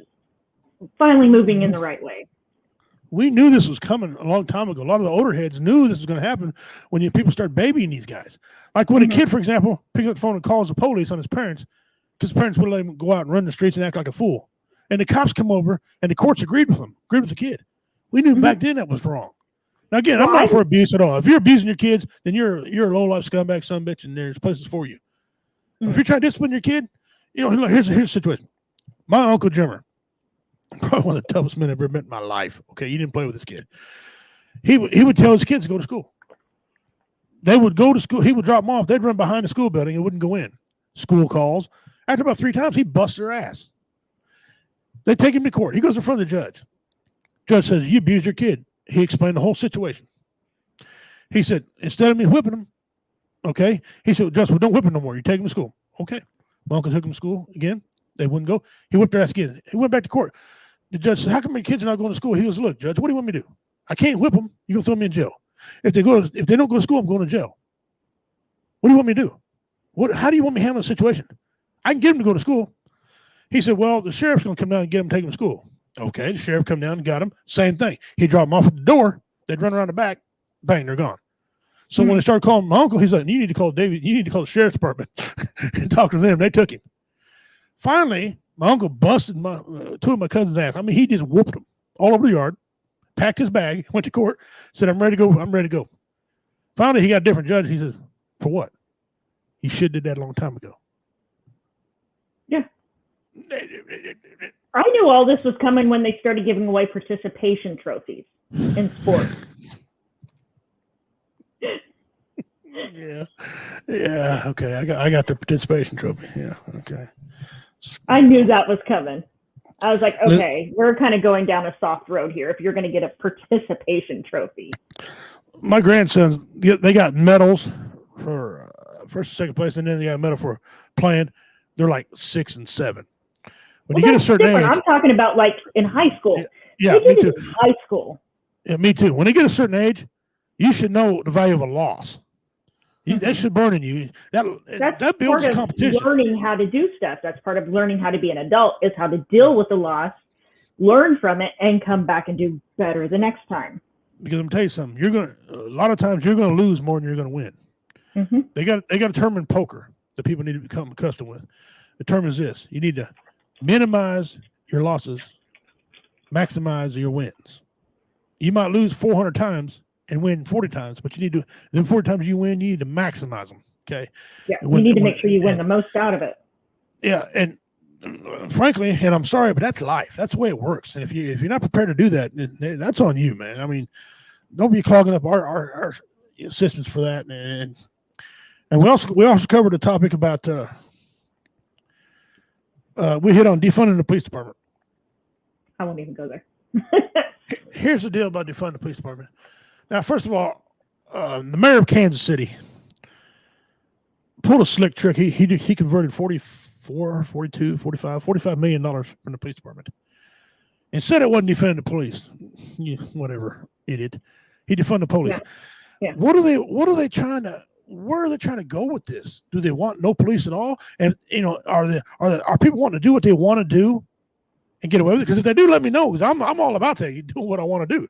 finally moving in the right way. We knew this was coming a long time ago. A lot of the older heads knew this was going to happen when people start babying these guys. Like when a kid, for example, picks up the phone and calls the police on his parents because his parents wouldn't let him go out and run the streets and act like a fool. And the cops come over and the courts agreed with the kid. We knew back then that was wrong. Now, again, I'm not for abuse at all. If you're abusing your kids, then you're a low-life scumbag, son of a bitch, and there's places for you. If you're trying to discipline your kid, here's the situation. My Uncle Jimmer, probably one of the toughest men I've ever met in my life. Okay, you didn't play with this kid. He would tell his kids to go to school. They would go to school. He would drop them off. They'd run behind the school building and wouldn't go in. School calls. After about 3 times, he busts their ass. They take him to court. He goes in front of the judge. Judge says, "You abused your kid." He explained the whole situation. He said, instead of me whipping him, okay, he said, "Judge, well, don't whip him no more. You take him to school." Okay. My uncle took him to school again. They wouldn't go. He whipped their ass again. He went back to court. The judge said, "How come my kids are not going to school?" He goes, "Look, Judge, what do you want me to do? I can't whip them. You're going to throw me in jail. If they don't go to school, I'm going to jail. What do you want me to do? How do you want me to handle the situation? I can get them to go to school." He said, "Well, the sheriff's going to come down and get them and take them to school." Okay, the sheriff come down and got them. Same thing. He dropped them off at the door. They'd run around the back. Bang, they're gone. So when they started calling my uncle, he's like, "You need to call David. You need to call the sheriff's department and talk to them." They took him. Finally, my uncle busted 2 of my cousins' ass. I mean, he just whooped them all over the yard, packed his bag, went to court, said, "I'm ready to go. I'm ready to go." Finally, he got a different judge. He says, "For what? You should have did that a long time ago." Yeah. I knew all this was coming when they started giving away participation trophies in sports. Yeah. Okay. I got the participation trophy. Yeah. Okay. I knew that was coming. I was like, okay, we're kind of going down a soft road here if you're going to get a participation trophy. My grandsons, they got medals for first and second place, and then they got a medal for playing. They're like 6 and 7. When you get a certain age, I'm talking about like in high school. Yeah, me too. High school. Yeah, me too. When they get a certain age, you should know the value of a loss. That should burn in you. That builds competition. Learning how to do stuff. That's part of learning how to be an adult, is how to deal with the loss, learn from it, and come back and do better the next time. Because I'm tell you something, a lot of times you're gonna lose more than you're gonna win. Mm-hmm. They got a term in poker that people need to become accustomed with. The term is this: you need to minimize your losses, maximize your wins. You might lose 400 times and win 40 times, but you need to, then 40 times you win, you need to maximize them. Okay. Yeah. You need to make sure you win the most out of it. Yeah. And frankly, and I'm sorry, but that's life. That's the way it works. And if you're not prepared to do that, that's on you, man. I mean, don't be clogging up our systems for that. And we also covered the topic about we hit on defunding the police department. I won't even go there. Here's the deal about defunding the police department. Now, first of all, the mayor of Kansas City pulled a slick trick. He converted $45 million from the police department. And said it wasn't defunding the police. Whatever, idiot. He defunded the police. Yeah. Where are they trying to go with this? Do they want no police at all? And are people wanting to do what they want to do and get away with it? Because if they do, let me know. Because I'm all about that. You do what I want to do.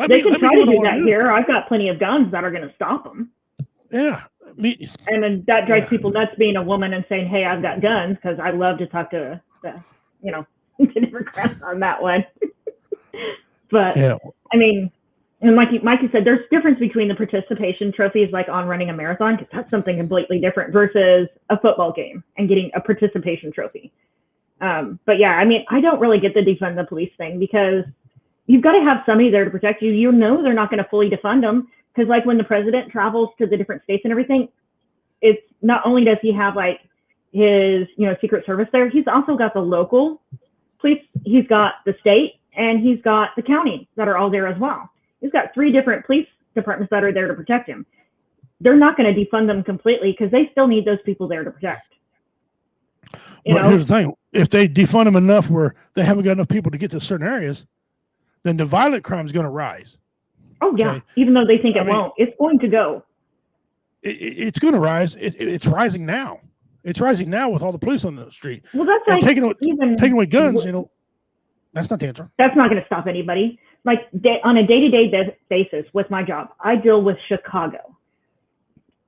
They can try to do that here. I've got plenty of guns that are going to stop them. Yeah. And then that drives people nuts, being a woman and saying, "Hey, I've got guns," because I love to talk to the Democrats on that one. But yeah. I mean, and like Mikey said, there's difference between the participation trophies, like on running a marathon, because that's something completely different, versus a football game and getting a participation trophy. But yeah, I mean, I don't really get the defund the police thing, because you've got to have somebody there to protect you. You know, they're not going to fully defund them, because like when the president travels to the different states and everything, it's not only does he have like his, Secret Service there, he's also got the local police, he's got the state, and he's got the county that are all there as well. He's got 3 different police departments that are there to protect him. They're not going to defund them completely, because they still need those people there to protect. Here's the thing. If they defund them enough where they haven't got enough people to get to certain areas, then the violent crime is going to rise. Oh, yeah. Okay? Even though they think it won't. It's going to go. It's going to rise. It's rising now. It's rising now with all the police on the street. Well, that's like taking away guns, that's not the answer. That's not going to stop anybody. Like on a day-to-day basis with my job, I deal with Chicago.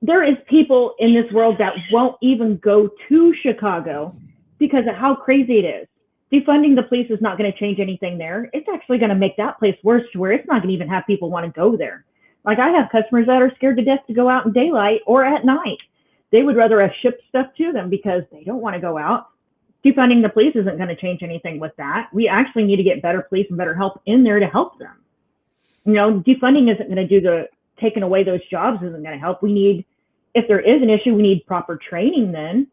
There is people in this world that won't even go to Chicago because of how crazy it is. Defunding the police is not going to change anything there. It's actually going to make that place worse, to where it's not going to even have people want to go there. Like, I have customers that are scared to death to go out in daylight or at night. They would rather have shipped stuff to them because they don't want to go out. Defunding the police isn't going to change anything with that. We actually need to get better police and better help in there to help them. Defunding isn't going to do taking away those jobs isn't going to help. We need, if there is an issue, we need proper training then.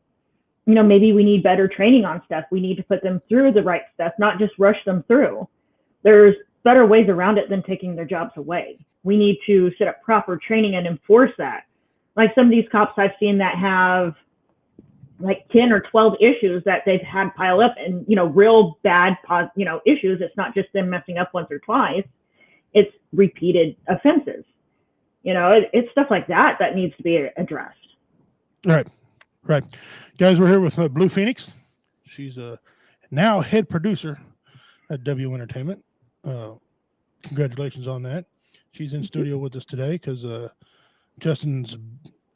Maybe we need better training on stuff. We need to put them through the right stuff, not just rush them through. There's better ways around it than taking their jobs away. We need to set up proper training and enforce that. Like some of these cops I've seen that have like 10 or 12 issues that they've had pile up, and, real bad, issues. It's not just them messing up once or twice. It's repeated offenses. It's stuff like that needs to be addressed. Right. Guys, we're here with Blue Phoenix. She's now head producer at W Entertainment. Congratulations on that. She's in studio with us today because Justin's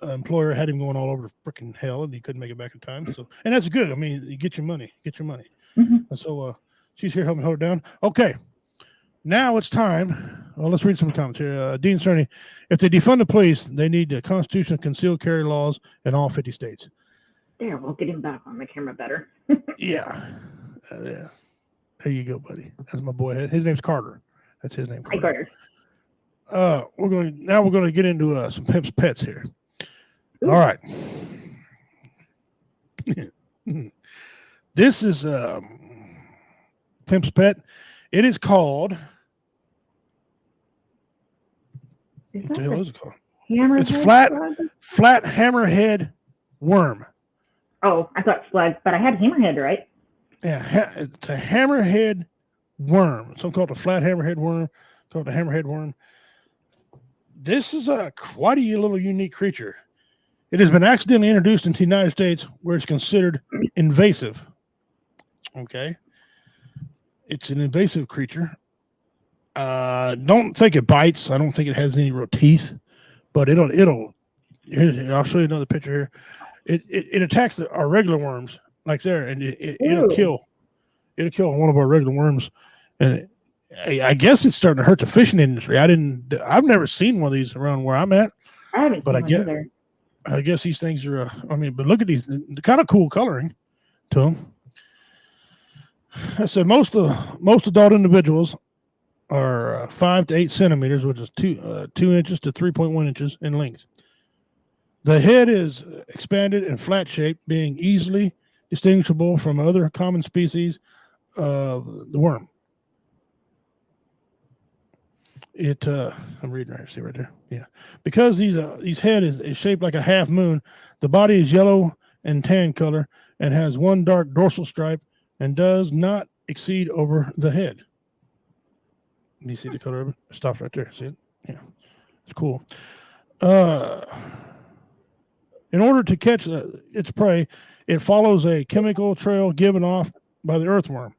employer had him going all over freaking hell, and he couldn't make it back in time. So, and that's good. I mean, you get your money. Mm-hmm. And so she's here helping hold it down. Okay. Now it's time. Well, let's read some comments here. Dean Cerny, if they defund the police, they need the constitutional concealed carry laws in all 50 states. There, we'll get him back on the camera better. Yeah. There you go, buddy. That's my boy. His name's Carter. That's his name. Carter. Hi, Carter. We're going to get into some Pimp's Pets here. Ooh. All right. This is Pimp's Pet. It is called. What the hell is it called? It's flat hammerhead worm. Oh, I thought slug, but I had hammerhead, right? Yeah, it's a hammerhead worm. Some call it a flat hammerhead worm. Called the hammerhead worm. This is quite a little unique creature. It has been accidentally introduced into the United States, where it's considered invasive. Okay, it's an invasive creature. Don't think it bites. I don't think it has any real teeth, but it'll. Here, I'll show you another picture here. It attacks our regular worms like there, and it'll kill one of our regular worms. And I guess it's starting to hurt the fishing industry. I've never seen one of these around where I'm at. I haven't seen one either. I guess these things are. But look at these, kind of cool coloring to them. I said most adult individuals are 5 to 8 centimeters, which is 2 inches to 3.1 inches in length. The head is expanded and flat shaped, being easily distinguishable from other common species of the worm. I'm reading right, see right there. Yeah, because these head is shaped like a half moon. The body is yellow and tan color and has one dark dorsal stripe and does not exceed over the head. You see the color of it? It stops right there. See it? Yeah, it's cool. In order to catch its prey, it follows a chemical trail given off by the earthworm.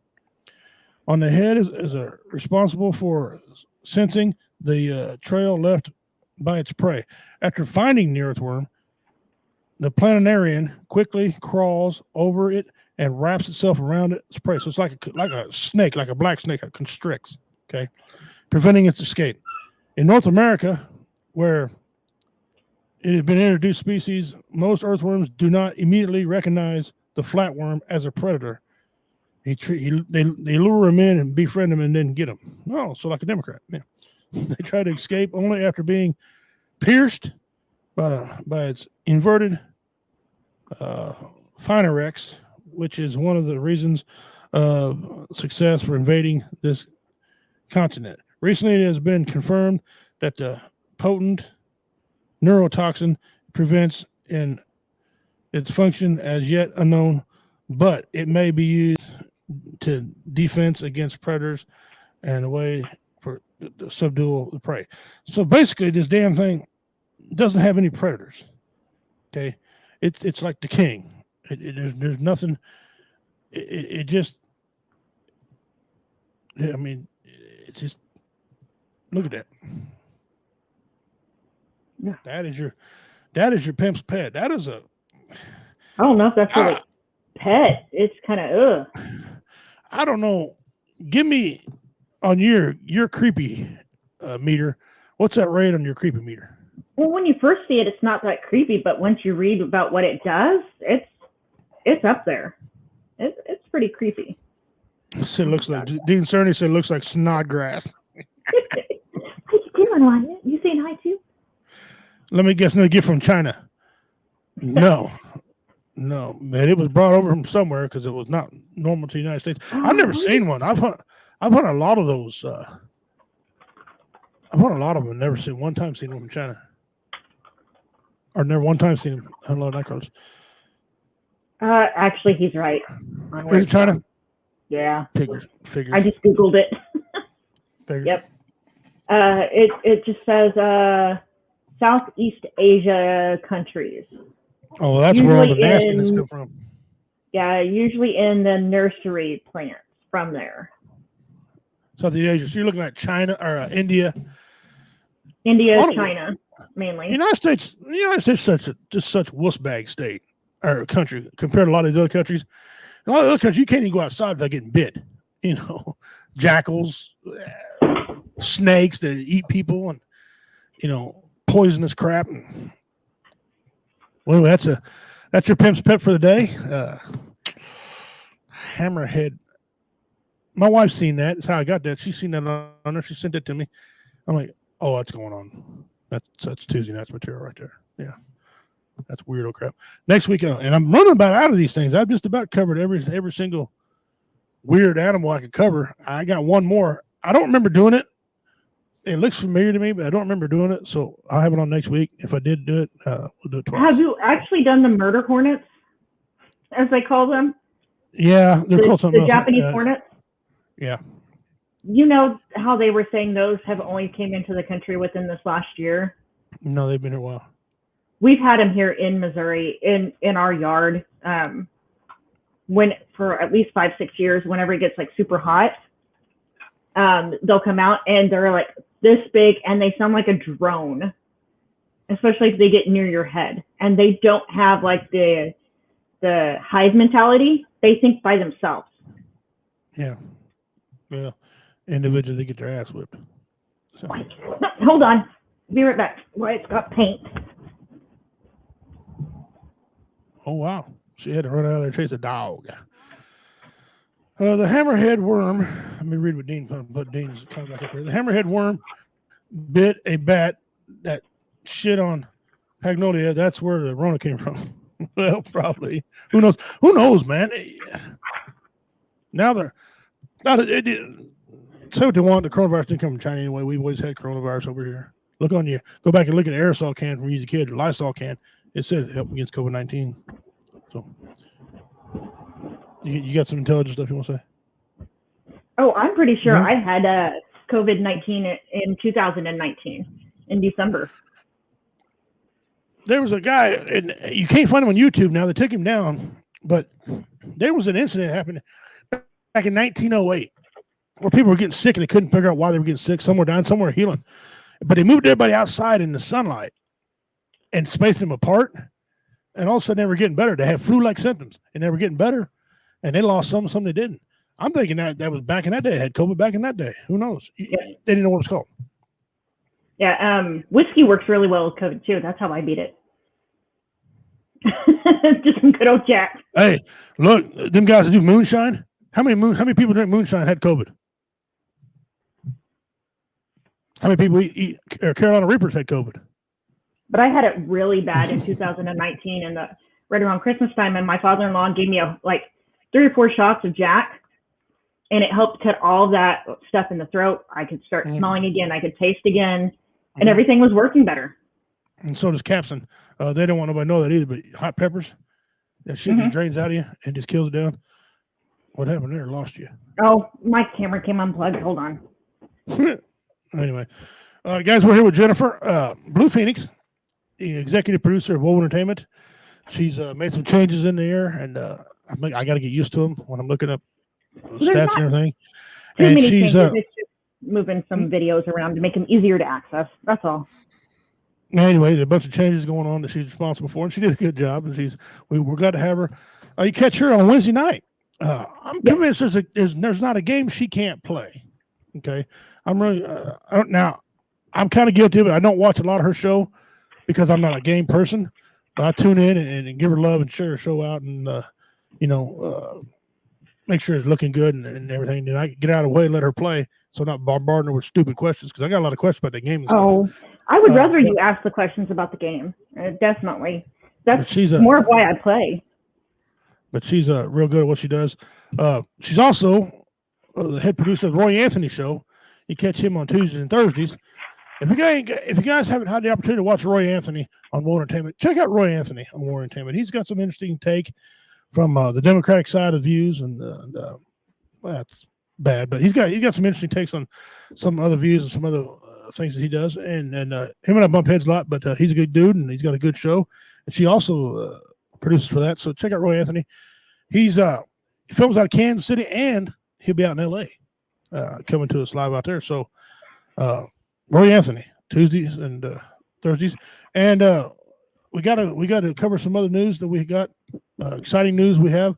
On the head is responsible for sensing the trail left by its prey. After finding the earthworm, the planarian quickly crawls over it and wraps itself around its prey. So it's like a snake, like a black snake that constricts, okay, preventing its escape. In North America, where it has been introduced species, most earthworms do not immediately recognize the flatworm as a predator. They lure him in and befriend him and then get him. Oh, so like a Democrat. Yeah. They try to escape only after being pierced by its inverted phanerex, which is one of the reasons of success for invading this continent. Recently, it has been confirmed that the potent neurotoxin prevents in its function as yet unknown, but it may be used to defense against predators and a way for to subdue the prey. So basically, this damn thing doesn't have any predators. Okay, it's like the king. There's nothing. It just. I mean, it's just. Look at that. Yeah. That is your pimp's pet. That is a. I don't know if that's really pet. It's kind of I don't know. Give me on your creepy meter. What's that rate on your creepy meter? Well, when you first see it, it's not that creepy, but once you read about what it does, it's up there. It's pretty creepy. It looks like Dean Cerny said. It looks like Snodgrass. How you doing, Wanya? You saying hi too? Let me guess. No gift from China. No, man. It was brought over from somewhere because it was not normal to the United States. I've never seen one. I've hunted a lot of those. I've hunted a lot of them. Never seen one time seen one from China. Or never one time seen them. A lot of nightcrawlers. Actually, he's right. Is it China? Yeah. Figures. I just Googled it. Figures. Yep. It just says Southeast Asia countries. Oh, well, that's where all the Usually nastiness in- come from. Yeah, usually in the nursery plants from there. Southeast Asia. So you're looking at China or India. India, What a- China, mainly. The United States is such a wuss bag state or country compared to a lot of the other countries. A lot of other countries, you can't even go outside without getting bit. You know, jackals, snakes that eat people, and poisonous crap. And well, that's your pimp's pet for the day. Hammerhead. My wife's seen that. That's how I got that. She's seen that on her. She sent it to me. I'm like, oh, that's going on. That's Tuesday night's material right there. Yeah. That's weirdo crap. Next week, and I'm running about out of these things. I've just about covered every single weird animal I could cover. I got one more. I don't remember doing it. It looks familiar to me, but I don't remember doing it. So I'll have it on next week. If I did do it, we'll do it twice. Have you actually done the murder hornets, as they call them? Yeah, they're called something the else. Japanese hornets? Yeah. You know how they were saying those have only came into the country within this last year? No, they've been here a while. We've had them here in Missouri, in our yard, for at least 5-6 years. Whenever it gets like super hot, they'll come out and they're like this big, and they sound like a drone, especially if they get near your head. And they don't have like the hive mentality. They think by themselves. Yeah. Well, individually they get their ass whipped. So. Wait, no, hold on. Be right back. Wyatt's got paint. Oh wow. She had to run out of there and chase a dog. The hammerhead worm. Let me read what Dean put. Dean's coming back up here. The hammerhead worm bit a bat that shit on Magnolia. That's where the Rona came from. Well, probably. Who knows? Who knows, man? Now they're not. Say what they want. The coronavirus didn't come from China anyway. We've always had coronavirus over here. Look on you. Go back and look at the aerosol can from when you was a kid, or Lysol can. It said it helped against COVID-19. So, you got some intelligent stuff you want to say? Oh, I'm pretty sure Yeah. I had COVID-19 in 2019 in December. There was a guy, and you can't find him on YouTube now. They took him down, but there was an incident that happened back in 1908 where people were getting sick and they couldn't figure out why they were getting sick. Some were dying, some were healing. But they moved everybody outside in the sunlight and spaced them apart. And all of a sudden they were getting better. They had flu-like symptoms and they were getting better. And they lost some they didn't. I'm thinking that was back in that day. They had COVID back in that day. Who knows? They didn't know what it was called. Yeah, whiskey works really well with COVID too. That's how I beat it. Just some good old Jack. Hey, look, them guys that do moonshine. How many people drink moonshine had COVID? How many people eat Carolina Reapers had COVID? But I had it really bad in 2019, and right around Christmas time, and my father-in-law gave me 3 or 4 shots of Jack, and it helped cut all that stuff in the throat. I could start smelling again. I could taste again, and everything was working better. And so does capsaicin. They don't want nobody to know that either, but hot peppers, that shit just drains out of you and just kills it down. What happened there? Lost you. Oh, my camera came unplugged. Hold on. Anyway, guys, we're here with Jennifer Blue Phoenix, the executive producer of Woe Entertainment. She's made some changes in there, and I got to get used to them when I'm looking up stats and everything. Too And many she's changes. It's just moving some videos around to make them easier to access. That's all. anyway, there's a bunch of changes going on that she's responsible for, and she did a good job. And we're glad to have her. You catch her on Wednesday night. I'm convinced there's not a game she can't play. Okay, I'm really I'm kind of guilty of it. I don't watch a lot of her show because I'm not a game person, but I tune in and give her love and share her show out and make sure it's looking good and everything. And I get out of the way and let her play, so I'm not bombarding her with stupid questions because I got a lot of questions about the game. Oh, I would rather you ask the questions about the game. Definitely, that's more of why I play. But she's real good at what she does. She's also the head producer of the Roy Anthony Show. You catch him on Tuesdays and Thursdays. If you guys haven't had the opportunity to watch Roy Anthony on War Entertainment, check out Roy Anthony on War Entertainment. He's got some interesting take from the Democratic side of views, and well, that's bad, but he's got some interesting takes on some other views and some other things that he does. And him and I bump heads a lot, but he's a good dude and he's got a good show. And she also produces for that. So check out Roy Anthony. He films out of Kansas City, and he'll be out in LA coming to us live out there. So Roy Anthony, Tuesdays and Thursdays. And we got to cover some other news that we got, exciting news we have.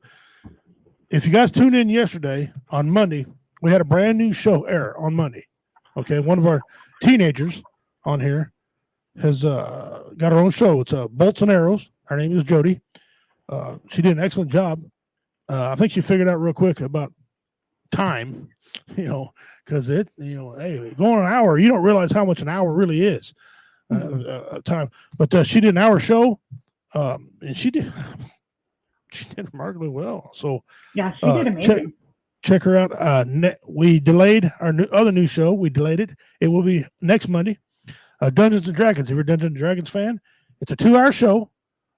If you guys tuned in yesterday on Monday, we had a brand new show air on Monday. Okay, one of our teenagers on here has got her own show. It's Bolts and Arrows. Her name is Jody. She did an excellent job. I think she figured out real quick about time, because hey, going an hour, you don't realize how much an hour really is time. But she did an hour show, and she did remarkably well. So yeah, she did amazing. Check her out. We delayed our other new show. We delayed it. It will be next Monday. Dungeons and Dragons. If you're a Dungeons and Dragons fan, it's a 2-hour show.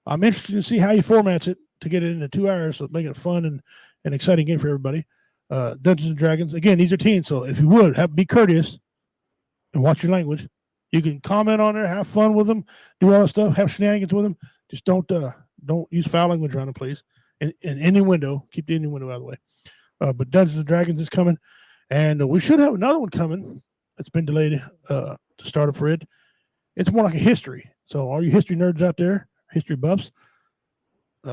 I'm interested to see how he formats it to get it into 2 hours, so make it a fun and exciting game for everybody. Dungeons and Dragons. Again, these are teens, so if you would be courteous and watch your language. You can comment on there, have fun with them, do all that stuff, have shenanigans with them. Just don't use foul language around them, please. And innuendo, keep the innuendo out of the way. But Dungeons and Dragons is coming, and we should have another one coming. It's been delayed to start up for it. It's more like a history. So all you history nerds out there, history buffs,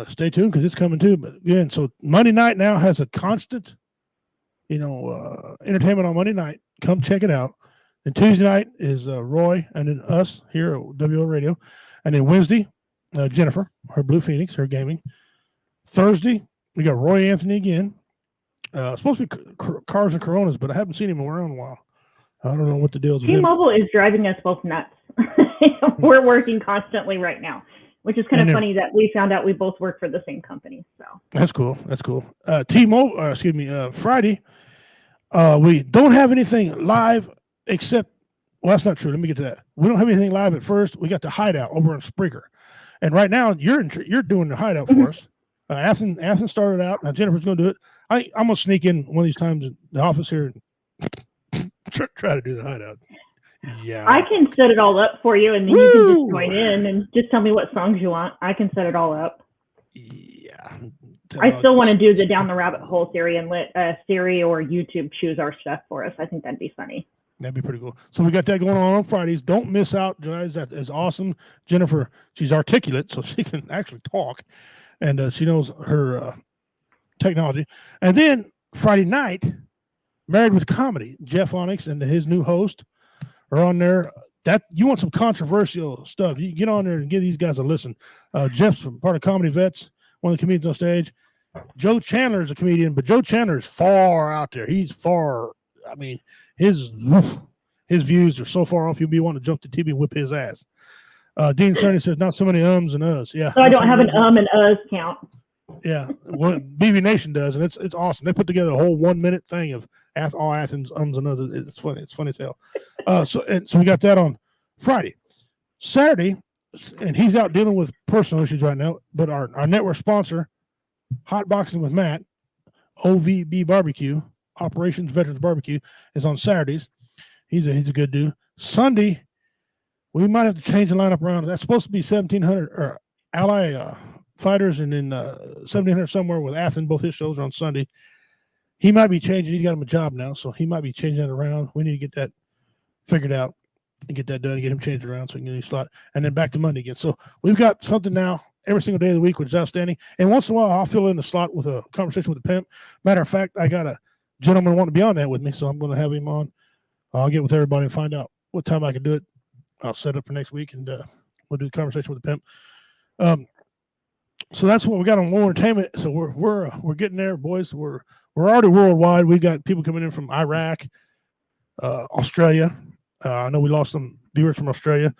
stay tuned because it's coming too. But again, so Monday night now has a constant, entertainment on Monday night. Come check it out. Then Tuesday night is Roy and then us here at WO Radio. And then Wednesday, Jennifer, her Blue Phoenix, her gaming. Thursday, we got Roy Anthony again. Supposed to be cars and Coronas, but I haven't seen him around in a while. I don't know what the deal is with him. T-Mobile is driving us both nuts. We're working constantly right now, which is kind of funny that we found out we both work for the same company. So that's cool. That's cool. T-Mobile, Friday, we don't have anything live except, well, that's not true. Let me get to that. We don't have anything live at first. We got the Hideout over on Spreaker. And right now you're doing the Hideout for us. Athens started out. Now Jennifer's going to do it. I'm going to sneak in one of these times in the office here and try to do the Hideout. Yeah, I can set it all up for you, and then you can just join in and just tell me what songs you want. I can set it all up. Yeah, I still want to do the Down the Rabbit Hole theory and let Siri or YouTube choose our stuff for us. I think that'd be funny. That'd be pretty cool. So we got that going on Fridays. Don't miss out, guys. That is awesome. Jennifer, she's articulate, so she can actually talk, and she knows her technology. And then Friday night, Married with Comedy. Jeff Onyx and his new host are on there. That you want some controversial stuff, you get on there and give these guys a listen. Jeff's part of Comedy Vets, one of the comedians on stage. Joe Chandler is a comedian, but Joe Chandler is far out there. He's far. I mean, his views are so far off. You'll be wanting to jump the TV and whip his ass. Dean Cerny says not so many ums and uhs. Yeah. So I don't have an and uhs count. Yeah, well, BB Nation does, and it's awesome. They put together a whole 1 minute thing of all Athens ums and uhs. It's funny. It's funny as hell. So we got that on Friday. Saturday, and he's out dealing with personal issues right now. But our network sponsor, Hot Boxing with Matt, OVB Barbecue, Operations Veterans Barbecue, is on Saturdays. He's a good dude. Sunday, we might have to change the lineup around. That's supposed to be 1,700 or Ally Fighters, and then 1,700 somewhere with Athens. Both his shows are on Sunday. He might be changing. He's got him a job now, so he might be changing that around. We need to get that figured out and get that done, get him changed around so we can get a new slot, and then back to Monday again. So we've got something now every single day of the week, which is outstanding. And once in a while, I'll fill in the slot with a conversation with the pimp. Matter of fact, I got a gentleman wanting to be on that with me, so I'm going to have him on. I'll get with everybody and find out what time I can do it. I'll set up for next week, and we'll do the conversation with the pimp. So that's what we got on More Entertainment. So we're getting there, boys. We're already worldwide. We got people coming in from Iraq, Australia. I know we lost some viewers from Australia,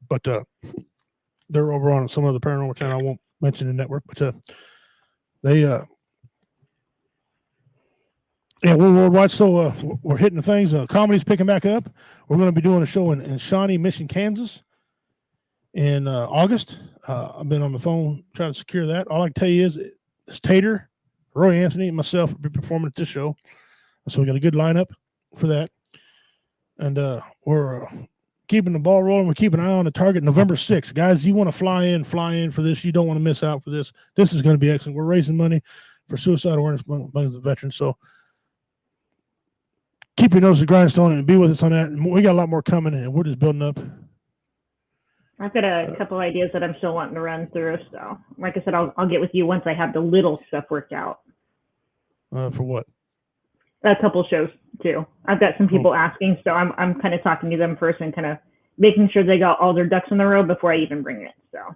but they're over on some other paranormal channel. I won't mention the network, but we're worldwide. So we're hitting the things. Comedy's picking back up. We're going to be doing a show in Shawnee Mission, Kansas in August. I've been on the phone trying to secure that. All I can tell you is it's Tater, Roy Anthony, and myself will be performing at this show. So we got a good lineup for that. And we're keeping the ball rolling. We're keeping an eye on the target November 6th. Guys, you want to fly in for this. You don't want to miss out for this. This is going to be excellent. We're raising money for suicide awareness among the veterans. So keep your nose to the grindstone and be with us on that. And we got a lot more coming, and we're just building up. I've got a couple ideas that I'm still wanting to run through. So, like I said, I'll get with you once I have the little stuff worked out. For what? A couple shows too. I've got some people asking, so I'm kind of talking to them first and kind of making sure they got all their ducks in a row before I even bring it. So.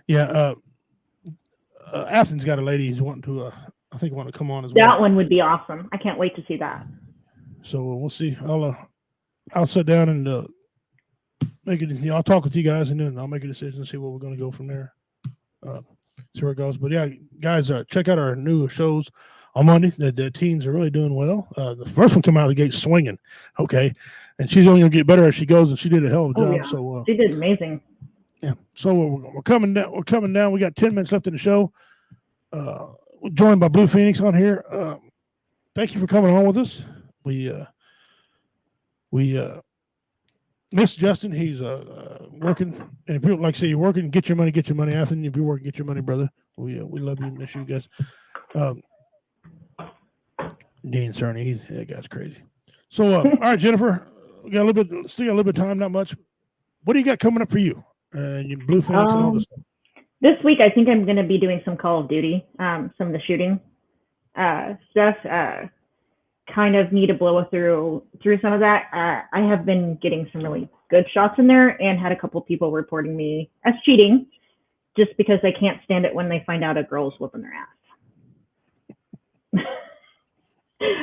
Yeah. Athens got a lady who's wanting to, I think, want to come on as well. That one would be awesome. I can't wait to see that. So we'll see. I'll sit down and make it. I'll talk with you guys, and then I'll make a decision and see where we're going to go from there. See where it goes. But yeah, guys, check out our new shows on Monday. The teens are really doing well. The first one came out of the gate swinging. Okay, and she's only going to get better as she goes, and she did a hell of a job. Yeah. So she did amazing. Yeah. So we're coming down. We're coming down. We got 10 minutes left in the show. We're joined by Blue Phoenix on here. Thank you for coming on with us. We miss Justin. He's working, and if people like to say you're working, get your money. Anthony, if you're working, get your money, brother. We love you and miss you guys. Dean Cerny, that guy's crazy. So all right, Jennifer, we got still got a little bit of time, not much. What do you got coming up for you? And your Blue Phoenix and all this stuff. This week, I think I'm going to be doing some Call of Duty, some of the shooting stuff. Kind of need to blow through some of that. I have been getting some really good shots in there and had a couple people reporting me as cheating just because they can't stand it when they find out a girl's whooping their ass.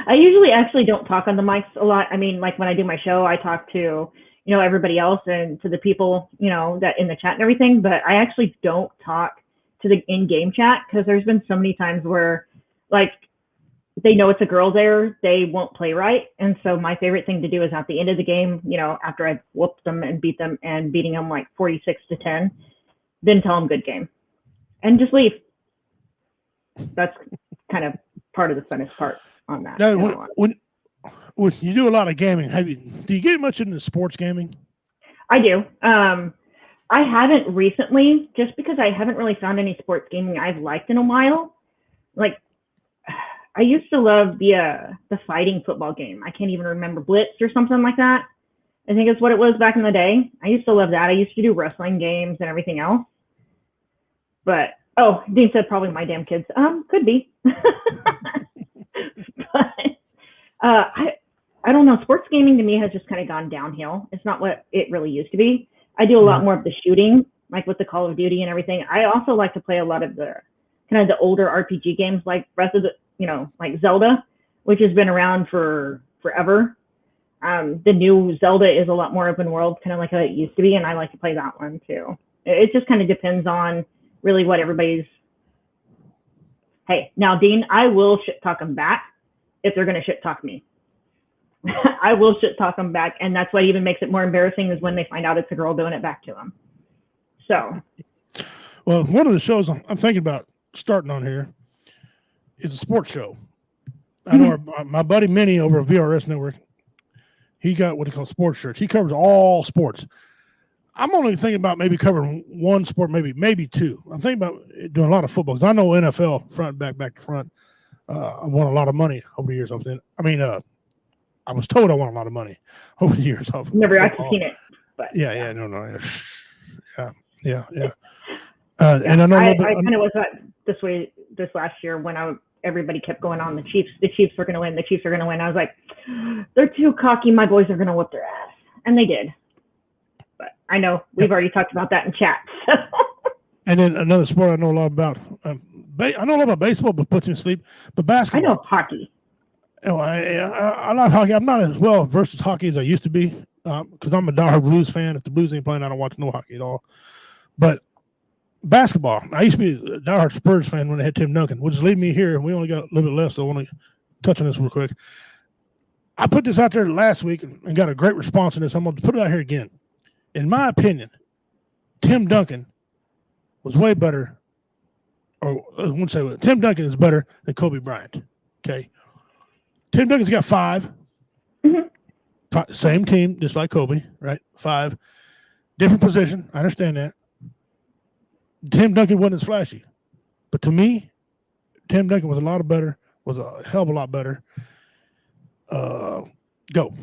I usually actually don't talk on the mics a lot. I mean, like when I do my show, I talk to, everybody else and to the people, that in the chat and everything, but I actually don't talk to the in-game chat because there's been so many times where like they know it's a girl there, they won't play right. And so my favorite thing to do is at the end of the game, after I've whooped them and beating them like 46-10, then tell them good game and just leave. That's kind of part of the funnest part on that. Now, when you do a lot of gaming, do you get much into sports gaming? I do. I haven't recently, just because I haven't really found any sports gaming I've liked in a while. Like, I used to love the fighting football game. I can't even remember, Blitz or something like that. I think it's what it was back in the day. I used to love that. I used to do wrestling games and everything else. But Dean said probably my damn kids. Could be. But I don't know. Sports gaming to me has just kind of gone downhill. It's not what it really used to be. I do a lot more of the shooting, like with the Call of Duty and everything. I also like to play a lot of the kind of the older RPG games, like like Zelda, which has been around for forever. The new Zelda is a lot more open world, kind of like how it used to be, and I like to play that one too. It just kind of depends on really what everybody's. Hey, now Dean, I will shit talk them back if they're going to shit talk me. I will shit talk them back, and that's what even makes it more embarrassing is when they find out it's a girl doing it back to them. So, well, one of the shows I'm thinking about starting on here is a sports show. I know my buddy Minnie over at VRS Network, he got what he calls sports shirts. He covers all sports. I'm only thinking about maybe covering one sport, maybe two. I'm thinking about doing a lot of football because I know NFL front, back to front. I won a lot of money over the years. I was told I won a lot of money over the years. Never actually seen it, but yeah. And I know I kind of was this way this last year when everybody kept going on the Chiefs. The Chiefs are going to win. The Chiefs are going to win. I was like, they're too cocky. My boys are going to whip their ass, and they did. But I know we've already talked about that in chat. So. And then another sport I know a lot about. I know a lot about baseball, but puts me to sleep. But basketball. I know hockey. I like hockey. I'm not as well versed as hockey as I used to be because I'm a diehard Blues fan. If the Blues ain't playing, I don't watch no hockey at all. But basketball, I used to be a diehard Spurs fan when they had Tim Duncan, which is leading me here. We only got a little bit left, so I want to touch on this real quick. I put this out there last week and got a great response on this. I'm going to put it out here again. In my opinion, Tim Duncan was way better, or I wouldn't say Tim Duncan is better than Kobe Bryant. Okay. Tim Duncan's got 5. Same team, just like Kobe, right? 5. Different position. I understand that. Tim Duncan wasn't as flashy. But to me, Tim Duncan was a hell of a lot better. Go.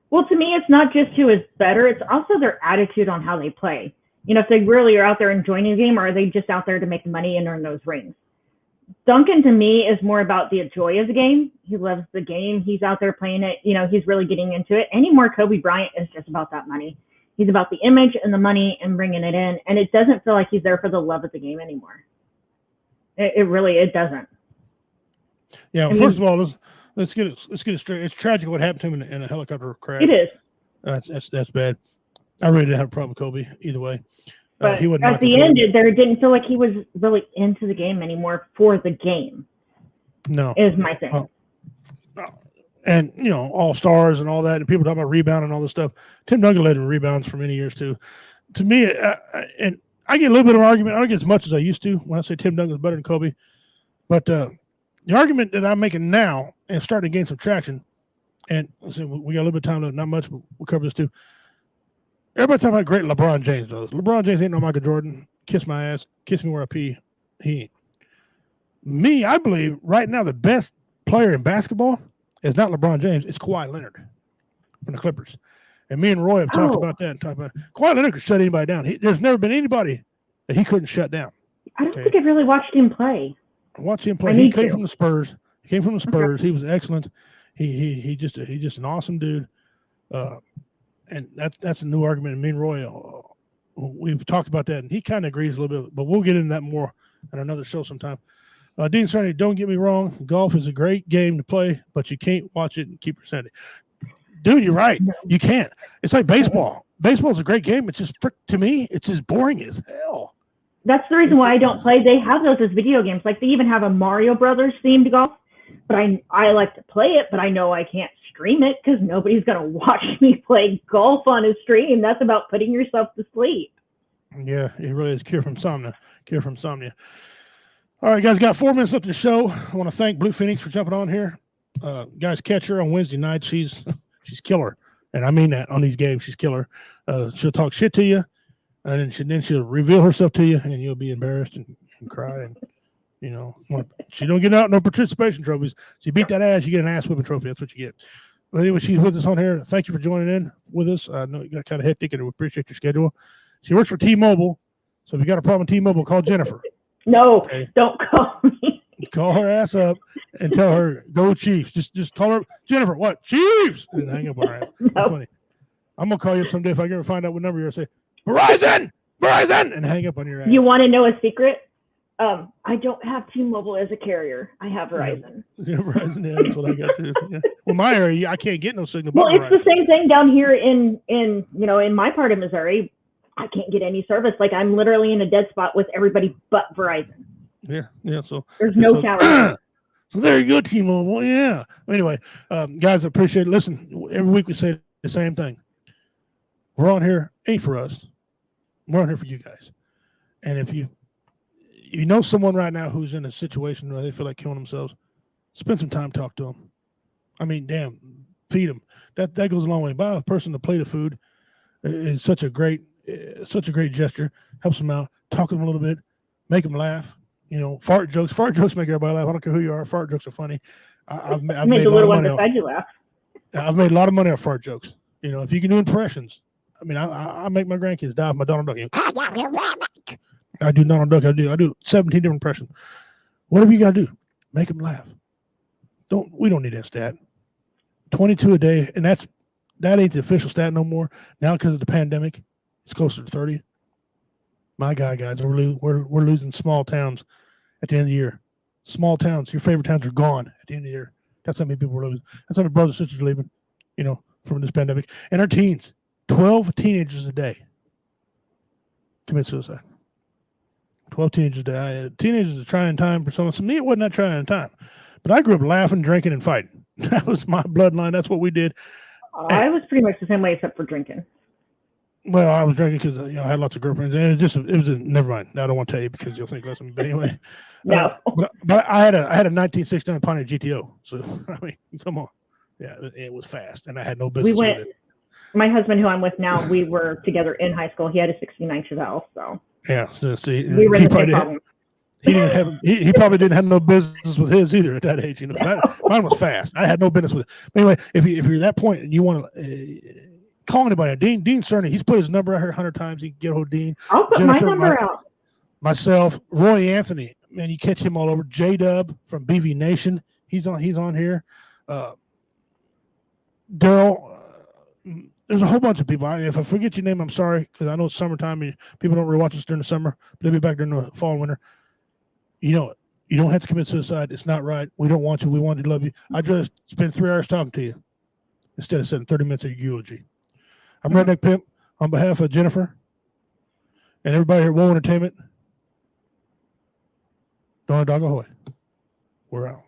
Well, to me, it's not just who is better. It's also their attitude on how they play. If they really are out there enjoying the game, or are they just out there to make money and earn those rings? Duncan, to me, is more about the joy of the game. He loves the game. He's out there playing it. He's really getting into it. Anymore, Kobe Bryant is just about that money. He's about the image and the money and bringing it in. And it doesn't feel like he's there for the love of the game anymore. It doesn't. Yeah. First of all, let's get it straight. It's tragic what happened to him in a helicopter crash. It is. That's bad. I really didn't have a problem with Kobe either way. But he wasn't at the end, there didn't feel like he was really into the game anymore for the game. No. Is my thing. And, all stars and all that, and people talk about rebound and all this stuff. Tim Duncan led in rebounds for many years, too. To me, and I get a little bit of an argument. I don't get as much as I used to when I say Tim Duncan's better than Kobe. But the argument that I'm making now and starting to gain some traction, and listen, we got a little bit of time left, not much, but we'll cover this, too. Everybody talking about great LeBron James does. LeBron James ain't no Michael Jordan. Kiss my ass. Kiss me where I pee. He ain't. Me, I believe right now the best player in basketball is not LeBron James. It's Kawhi Leonard from the Clippers. And me and Roy have talked about that and talked about it. Kawhi Leonard could shut anybody down. There's never been anybody that he couldn't shut down. I don't think I've really watched him play. Watch him play. He came from the Spurs. He He was excellent. He just an awesome dude. And that's a new argument. And me and Roy, we've talked about that, and he kind of agrees a little bit, but we'll get into that more on another show sometime. Dean Cerny, don't get me wrong. Golf is a great game to play, but you can't watch it and keep your sanity. Dude, you're right. You can't. It's like baseball. Baseball's a great game. It's just, to me, it's just boring as hell. That's the reason why I don't play. They have those as video games. Like they even have a Mario Brothers themed golf. But I like to play it, but I know I can't stream it because nobody's going to watch me play golf on a stream. That's about putting yourself to sleep. Yeah, it really is cure from insomnia. Cure from insomnia. All right, guys, got 4 minutes left of the show. I want to thank Blue Phoenix for jumping on here. Guys, catch her on Wednesday night. She's killer. And I mean that on these games. She's killer. She'll talk shit to you, and then she'll reveal herself to you, and you'll be embarrassed and cry. And, you know, she don't get out no participation trophies. So you beat that ass, you get an ass whipping trophy. That's what you get. But anyway, she's with us on here. Thank you for joining in with us. I know you got kind of hectic, and we appreciate your schedule. She works for T-Mobile. So if you got a problem with T-Mobile, call Jennifer. No, okay. Don't call me. Call her ass up and tell her, go Chiefs. Just call her, Jennifer, what? Chiefs! And hang up on her ass. Nope. That's funny. I'm going to call you up someday if I ever find out what number you're and say, Verizon! And hang up on your ass. You want to know a secret? I don't have T-Mobile as a carrier. I have Verizon. Yeah, Verizon, yeah, that's what I got too. Yeah. Well, my area, I can't get no signal. Well, it's the same thing down here in my part of Missouri. I can't get any service. Like I'm literally in a dead spot with everybody but Verizon. Yeah. So there's no tower. So there you go, T-Mobile. Yeah. Anyway, guys, I appreciate it. Listen, every week we say the same thing. We're on here ain't for us. We're on here for you guys. And if you know someone right now who's in a situation where they feel like killing themselves, spend some time, talk to them. I mean, damn, feed them. That goes a long way. Buy a person a plate of food is such a great gesture. Helps them out. Talk to them a little bit. Make them laugh. You know, fart jokes make everybody laugh. I don't care who you are. Fart jokes are funny. I've made a lot of money. I've made a lot of money off fart jokes. You know, if you can do impressions. I mean, I make my grandkids die with my Donald Duck. I do Donald Duck. I do 17 different impressions. Whatever you got to do, make them laugh. We don't need that stat. 22 a day, and that ain't the official stat no more. Now because of the pandemic, it's closer to 30. My God, guys, we're losing small towns at the end of the year. Small towns, your favorite towns are gone at the end of the year. That's how many people we're losing. That's how many brothers and sisters are leaving, you know, from this pandemic. And our teens, 12 teenagers a day commit suicide. 12 teenagers a day. Teenagers is a trying time for some. For me, it wasn't that trying time. But I grew up laughing, drinking, and fighting. That was my bloodline. That's what we did. I was pretty much the same way except for drinking. Well, I was drinking because I had lots of girlfriends, and it was never mind. I don't want to tell you because you'll think less of me. But anyway, no. But I had a 1969 Pontiac GTO. So I mean, come on, yeah, it was fast, and I had no business with it. My husband, who I'm with now, we were together in high school. He had a 69 Chevelle, so yeah. So see, we were in the same problem. He probably didn't have no business with his either at that age. You know, mine was fast. I had no business with it. But anyway, if you're at that point and you want to call anybody, Dean Cerny, he's put his number out here 100 times. You can get a hold of Dean. I'll put Jennifer, my number out. Myself, Roy Anthony, man, you catch him all over. J Dub from BV Nation, he's on here. Daryl. There's a whole bunch of people. If I forget your name, I'm sorry, because I know it's summertime and people don't really watch us during the summer. But they'll be back during the fall and winter. You know it. You don't have to commit suicide. It's not right. We don't want you. We want to love you. I just spent 3 hours talking to you instead of sitting 30 minutes of your eulogy. I'm Redneck Pimp on behalf of Jennifer and everybody here at Woe Entertainment. Donald Dog Ahoy. We're out.